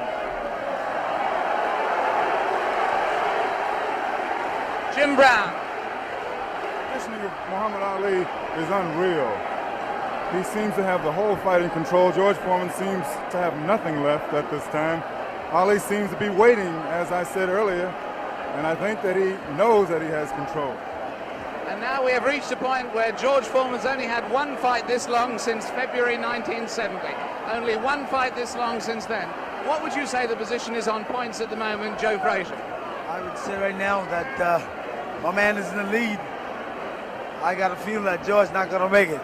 Jim Brown. Listening to Muhammad Ali is unreal. He seems to have the whole fight in control. George Foreman seems to have nothing left at this time. Ali seems to be waiting, as I said earlier, and I think that he knows that he has control. And now we have reached a point where George Foreman's only had one fight this long since February 1970. Only one fight this long since then. What would you say the position is on points at the moment, Joe Frazier? I would say right now that my man is in the lead. I got a feeling that George's not going to make it,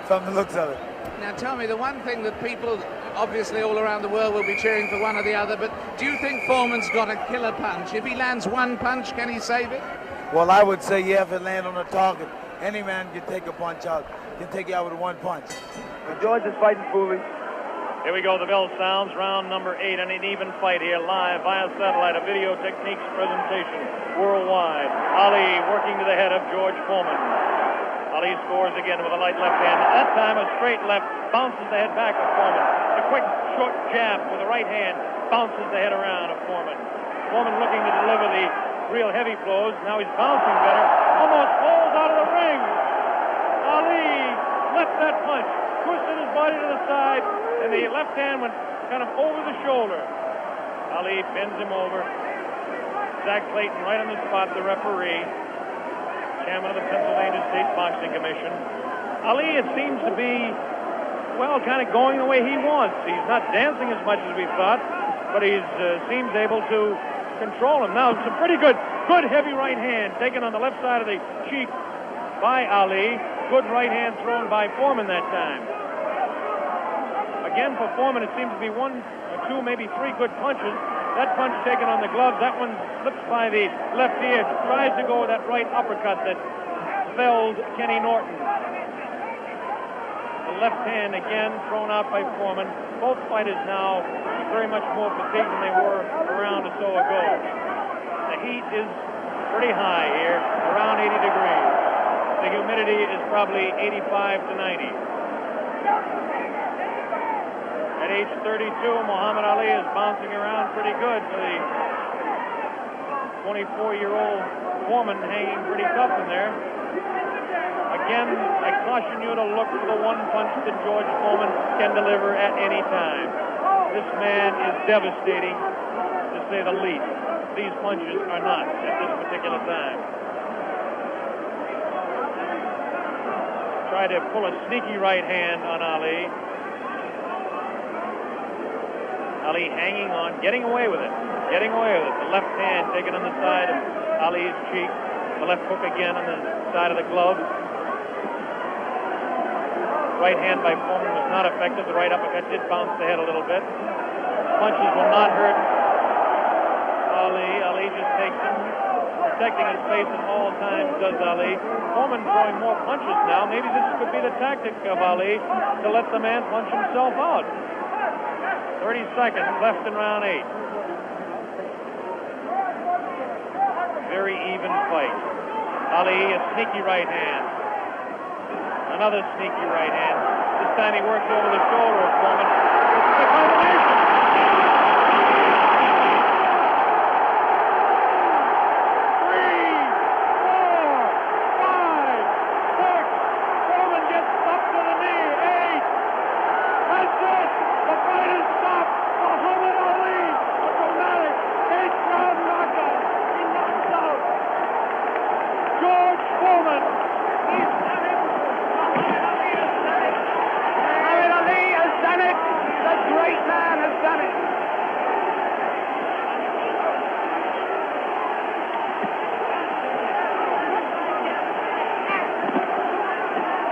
from the looks of it. Now tell me, the one thing that people, obviously all around the world, will be cheering for one or the other, but do you think Foreman's got a killer punch? If he lands one punch, can he save it? Well, I would say, yeah, if it lands on the target, any man can take a punch out, can take you out with one punch. Well, George is fighting foolish. Here we go, the bell sounds, round number 8, and an even fight here, live via satellite, a video techniques presentation worldwide. Ali working to the head of George Foreman. Ali scores again with a light left hand. That time a straight left, bounces the head back of Foreman. A quick short jab with the right hand, bounces the head around of Foreman. Foreman looking to deliver the real heavy blows. Now he's bouncing better. Almost falls out of the ring. Ali left that punch, twisted his body to the side, and the left hand went kind of over the shoulder. Ali bends him over. Zach Clayton right on the spot, the referee, chairman of the Pennsylvania State Boxing Commission. Ali, it seems to be, well, kind of going the way he wants. He's not dancing as much as we thought, but he seems able to control him. Now, some pretty good heavy right hand taken on the left side of the cheek by Ali. Good right hand thrown by Foreman that time. Again, for Foreman, it seems to be 1 or 2, maybe 3 good punches. That punch taken on the glove, that one slips by the left ear, tries to go with that right uppercut that felled Kenny Norton. The left hand again thrown out by Foreman. Both fighters now very much more fatigued than they were a round or so ago. The heat is pretty high here, around 80 degrees. The humidity is probably 85 to 90. At age 32, Muhammad Ali is bouncing around pretty good for the 24-year-old Foreman, hanging pretty tough in there. Again, I caution you to look for the one punch that George Foreman can deliver at any time. This man is devastating, to say the least. These punches are not at this particular time. Try to pull a sneaky right hand on Ali. Ali hanging on, getting away with it. The left hand taken on the side of Ali's cheek. The left hook again on the side of the glove. Right hand by Foreman was not effective. The right uppercut did bounce the head a little bit. Punches will not hurt Ali. Ali just takes them, protecting his face at all times, does Ali. Foreman throwing more punches now. Maybe this could be the tactic of Ali to let the man punch himself out. 30 seconds left in round 8. Very even fight. Ali, a sneaky right hand. Another sneaky right hand. This time he works over the shoulder of Foreman. This is a combination.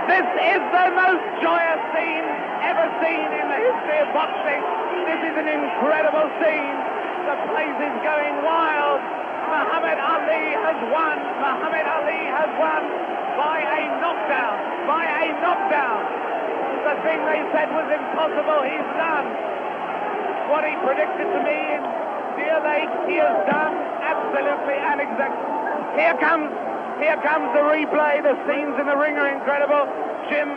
This is the most joyous scene ever seen in the history of boxing. This is an incredible scene. The place is going wild. Muhammad Ali has won. Muhammad Ali has won by a knockdown. By a knockdown. The thing they said was impossible, he's done. What he predicted to me in Deer Lake, he has done absolutely and exactly. Here comes the replay. The scenes in the ring are incredible. Jim,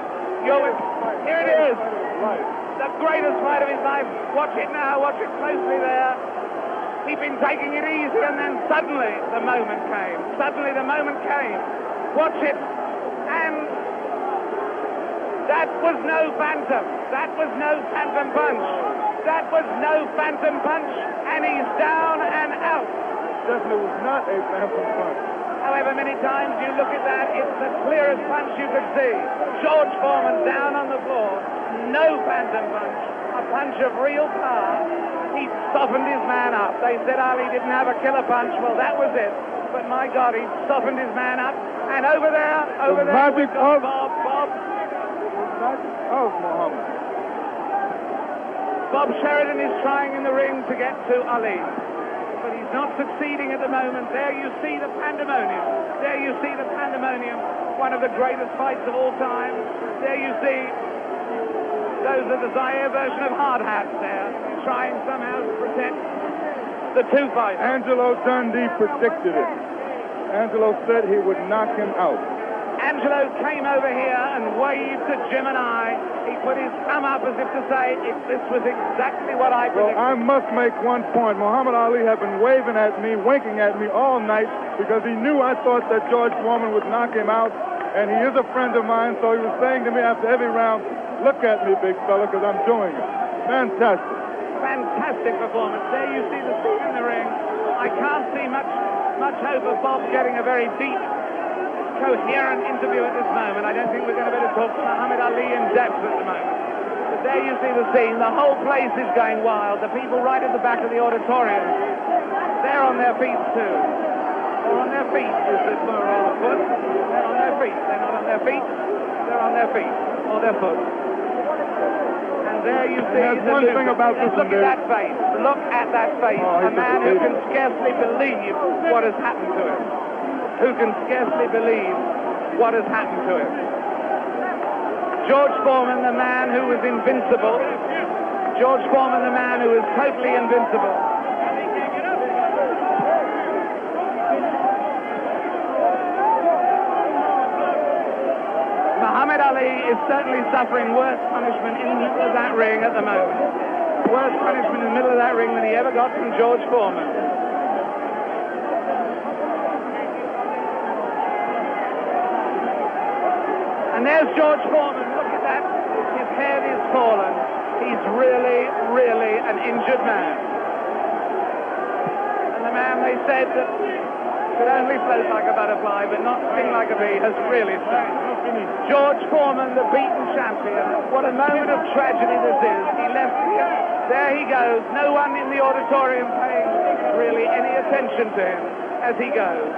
here it is. The greatest fight of his life. Watch it now. Watch it closely there. He'd been taking it easy, and then suddenly the moment came. Watch it. And that was no phantom. That was no phantom punch. And he's down and out. Definitely was not a phantom punch. However many times you look at that, it's the clearest punch you could see. George Foreman down on the floor. No phantom punch. A punch of real power. He softened his man up. They said Ali didn't have a killer punch. Well, that was it. But my God, he softened his man up. And over there, we've got Bob. Muhammad. Bob Sheridan is trying in the ring to get to Ali. But he's not succeeding at the moment. There you see the pandemonium. One of the greatest fights of all time. There you see Those are the Zaire version of hard hats there, trying somehow to protect the two fighters. Angelo Dundee predicted it. Angelo said he would knock him out. Angelo came over here and waved to Jim and I. He put his thumb up as if to say, this was exactly what I predicted. Well, I must make one point. Muhammad Ali had been waving at me, winking at me all night because he knew I thought that George Foreman would knock him out, and he is a friend of mine, so he was saying to me after every round, look at me, big fella, because I'm doing it. Fantastic. Fantastic performance. There you see the scene in the ring. I can't see much hope of Bob getting a very deep, coherent interview at this moment. I don't think we're going to be able to talk to Muhammad Ali in depth at the moment. But there you see the scene. The whole place is going wild. The people right at the back of the auditorium, they're on their feet too. They're on their feet, is the plural of foot. They're on their feet. They're not on their feet. They're on their feet or their foot. And there you see There's one thing about this look at that face. Look at that face. A man who can scarcely believe what has happened to him. Who can scarcely believe what has happened to him. George Foreman, the man who was invincible. George Foreman, the man who was totally invincible. Muhammad Ali is certainly suffering worse punishment in the middle of that ring at the moment. Worse punishment in the middle of that ring than he ever got from George Foreman. And there's George Foreman. Look at that. His head is fallen. He's really, really an injured man. And the man they said that could only float like a butterfly but not sting like a bee has really stung. George Foreman, the beaten champion. What a moment of tragedy this is. He left here. There he goes. No one in the auditorium paying really any attention to him as he goes.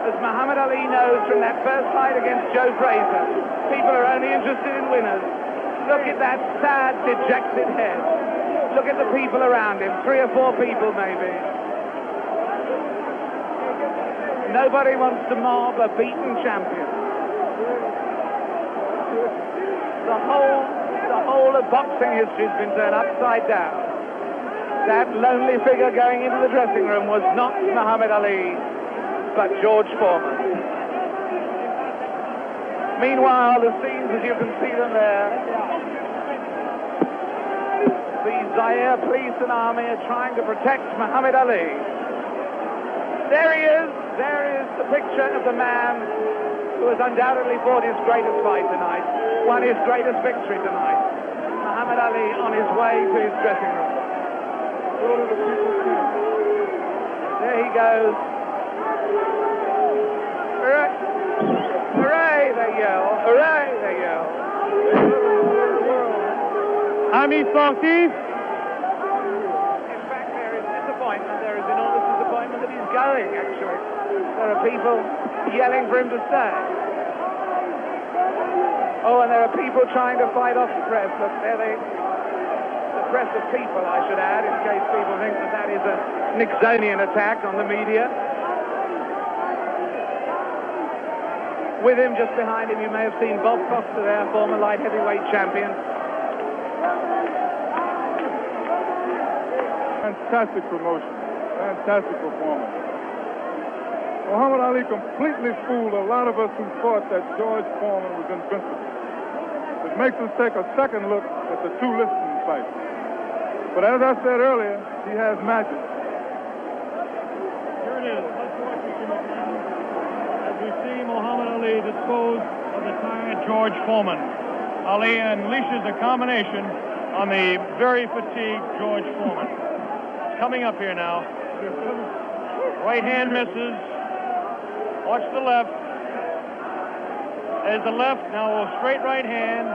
As Muhammad Ali knows from that first fight against Joe Frazier, people are only interested in winners. Look at that sad, dejected head. Look at the people around him, 3 or 4 people maybe. Nobody wants to mob a beaten champion. The whole of boxing history has been turned upside down. That lonely figure going into the dressing room was not Muhammad Ali, but George Foreman. Meanwhile, the scenes as you can see them there, the Zaire police and army are trying to protect Muhammad Ali. There he is. There is the picture of the man who has undoubtedly fought his greatest fight tonight, won his greatest victory tonight. Muhammad Ali on his way to his dressing room. There he goes. Hooray! Hooray, they yell. Hooray, they yell. Ami sportif. In fact, there is disappointment. There is enormous disappointment that he's going, actually. There are people yelling for him to stay. Oh, and there are people trying to fight off the press. Look, there the press of people, I should add, in case people think that that is a Nixonian attack on the media. With him, just behind him, you may have seen Bob Foster there, former light heavyweight champion. Fantastic promotion. Fantastic performance. Muhammad Ali completely fooled a lot of us who thought that George Foreman was invincible. It makes us take a second look at the 2 listing fights. But as I said earlier, he has magic. Here it is. Let's watch it as we see Muhammad Ali dispose of the tired George Foreman. Ali unleashes a combination on the very fatigued George Foreman. It's coming up here now. Right hand misses. Watch the left. There's the left. Now a straight right hand.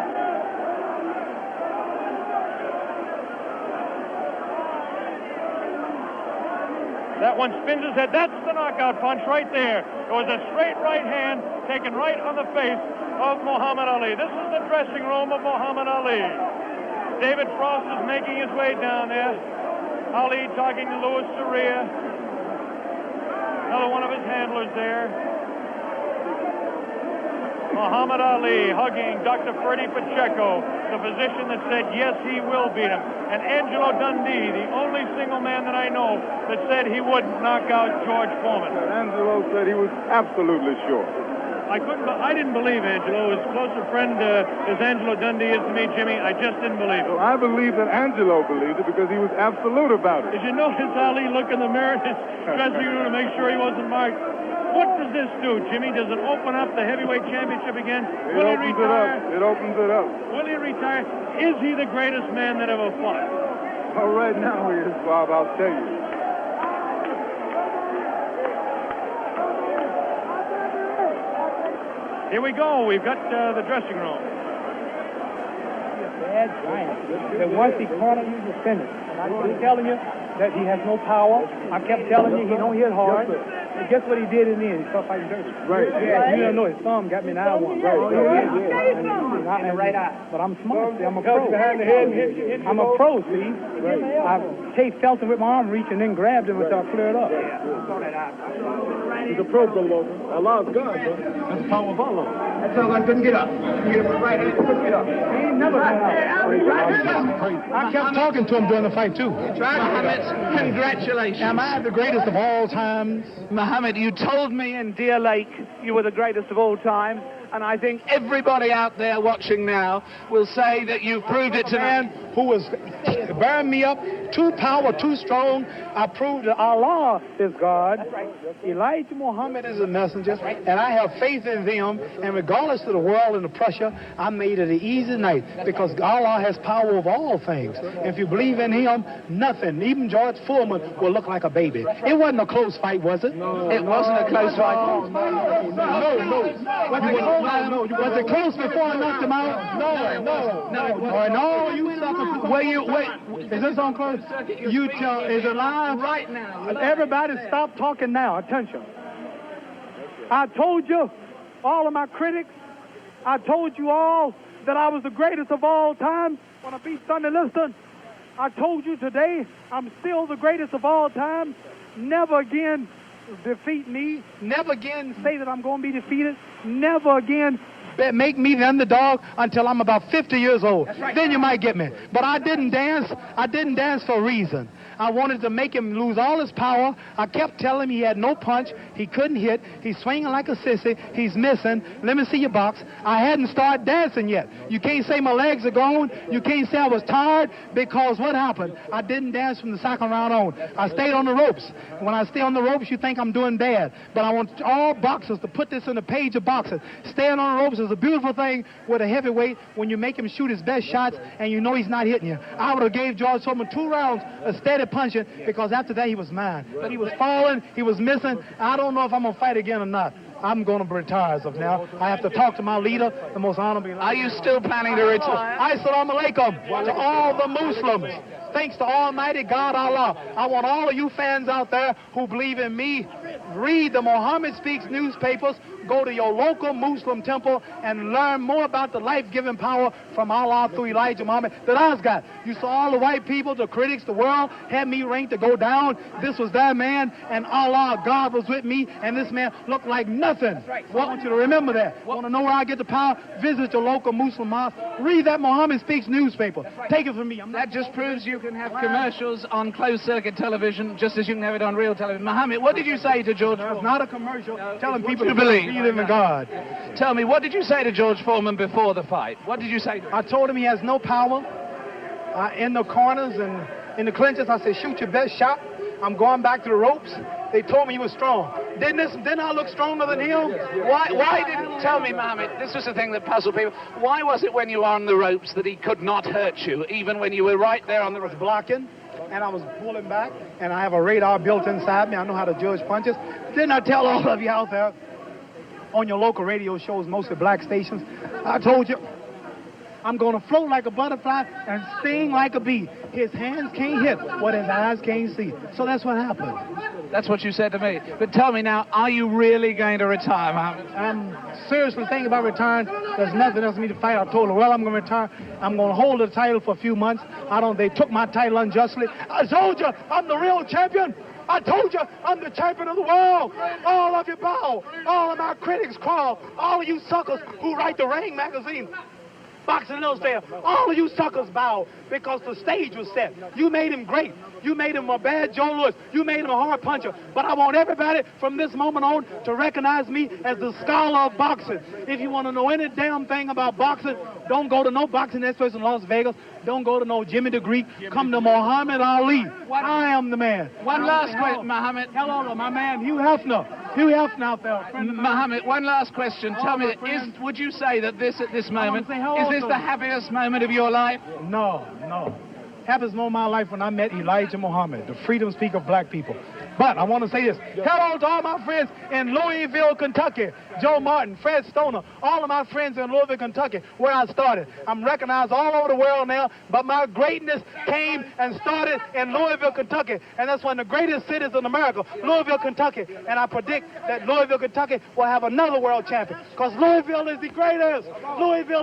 That one spins his head. That's the knockout punch right there. It was a straight right hand taken right on the face of Muhammad Ali. This is the dressing room of Muhammad Ali. David Frost is making his way down there. Ali talking to Louis Soria. Another one of his handlers there. Muhammad Ali hugging Dr. Freddie Pacheco, the physician that said, yes, he will beat him. And Angelo Dundee, the only single man that I know that said he would knock out George Foreman. Angelo said he was absolutely sure. I didn't believe Angelo. As close a friend as Angelo Dundee is to me, Jimmy, I just didn't believe it. Well, I believe that Angelo believed it because he was absolute about it. Did you notice Ali look in the mirror in his dressing room to make sure he wasn't marked? What does this do, Jimmy? Does it open up the heavyweight championship again? Will he retire? It opens it up. Will he retire? Is he the greatest man that ever fought? Well, right now he is, Bob, I'll tell you. Here we go. We've got the dressing room. Bad giant. That once he cornered you, you finished. And I kept telling you that he has no power. I kept telling you he don't hit hard. And guess what he did in the end? He started fighting dirty. Right. Yeah, you don't know his thumb got me in the eye one. Right eye. But I'm smart. See, I'm a pro. I'm a pro, see. I felt him with my arm reach and then grabbed him until I cleared up. He's a pro, Logan. Allah's God, bro. That's the power of Allah. That's all I couldn't get up. He hit him with right hand, couldn't get up. He ain't never got up. I kept talking to him during the fight, too. Muhammad, congratulations. Am I the greatest of all times? Muhammad, you told me in Deer Lake you were the greatest of all time, and I think everybody out there watching now will say that you've proved it to man who was bearing me up, too powerful, too strong. I proved that Allah is God. Elijah Muhammad is a messenger, and I have faith in them. And regardless of the world and the pressure, I made it an easy night because Allah has power over all things. If you believe in Him, nothing, even George Foreman, will look like a baby. It wasn't a close fight, was it? No, it wasn't a close fight. No. Was it close before I knocked him out? No. You sucker. Wait. Is this on close? You tell. Is it live? Right now. Everybody stop talking now. Attention. I told you, all of my critics, I told you all that I was the greatest of all time when I beat Sonny Liston. I told you today I'm still the greatest of all time. Never again defeat me. Never again say that I'm going to be defeated. Never again make me the underdog until I'm about 50 years old. Right. Then you might get me. But I didn't dance. I didn't dance for a reason. I wanted to make him lose all his power. I kept telling him he had no punch. He couldn't hit. He's swinging like a sissy. He's missing. Let me see your box. I hadn't started dancing yet. You can't say my legs are gone. You can't say I was tired because what happened? I didn't dance from the second round on. I stayed on the ropes. When I stay on the ropes, you think I'm doing bad. But I want all boxers to put this in the page of boxing. Staying on the ropes is a beautiful thing with a heavyweight when you make him shoot his best shots and you know he's not hitting you. I would have gave George Foreman 2 rounds of steady punching because after that he was mine. But he was falling, he was missing. I don't know if I'm going to fight again or not. I'm going to retire as of now. I have to talk to my leader, the most honorable. Are you still planning to retire? Assalamu alaikum to all the Muslims. Thanks to Almighty God Allah. I want all of you fans out there who believe in me, read the Muhammad Speaks newspapers, go to your local Muslim temple and learn more about the life-giving power from Allah through Elijah Muhammad that I've got. You saw all the white people, the critics, the world had me ranked to go down. This was that man, and Allah, God was with me, and this man looked like nothing. I want you to remember that. Want to know where I get the power? Visit your local Muslim mosque. Read that Muhammad Speaks newspaper. Take it from me. That just proves you can have commercials on closed-circuit television just as you can have it on real television. Muhammad, what did you say to George Foreman? It's not a commercial. Telling people to believe in the God. Tell me, what did you say to George Foreman before the fight? What did you say to him? I told him he has no power in the corners and in the clinches. I said, shoot your best shot. I'm going back to the ropes. They told me he was strong. Didn't I look stronger than him? Why didn't tell me, Muhammad? This was the thing that puzzled people. Why was it when you were on the ropes that he could not hurt you, even when you were right there on the ropes? Blocking, and I was pulling back, and I have a radar built inside me. I know how to judge punches. Didn't I tell all of you out there on your local radio shows, mostly black stations? I told you, I'm going to float like a butterfly and sting like a bee. His hands can't hit what his eyes can't see. So that's what happened. That's what you said to me. But tell me now, are you really going to retire, Muhammad? I'm seriously thinking about retiring. There's nothing else for me to fight. I told her, well, I'm going to retire. I'm going to hold the title for a few months. They took my title unjustly. I told you, I'm the real champion. I told you I'm the champion of the world. All of you bow. All of my critics crawl. All of you suckers who write the Ring magazine, Boxing Illustrated, all of you suckers bow because the stage was set. You made him great. You made him a bad Joe Louis. You made him a hard puncher. But I want everybody from this moment on to recognize me as the scholar of boxing. If you want to know any damn thing about boxing, don't go to no boxing experts in Las Vegas. Don't go to no Jimmy the Greek. Come to Muhammad Ali. I am the man. One last question, Muhammad. Hello, my man, Hugh Hefner. Hugh Hefner out there. Muhammad, one last question. Tell me, would you say that this at this moment, is this the happiest moment of your life? No. Happiest moment of my life when I met Elijah Muhammad, the freedom speaker of black people. But I want to say this. Hello to all my friends in Louisville, Kentucky. Joe Martin, Fred Stoner, all of my friends in Louisville, Kentucky, where I started. I'm recognized all over the world now, but my greatness came and started in Louisville, Kentucky. And that's one of the greatest cities in America, Louisville, Kentucky. And I predict that Louisville, Kentucky will have another world champion because Louisville is the greatest. Louisville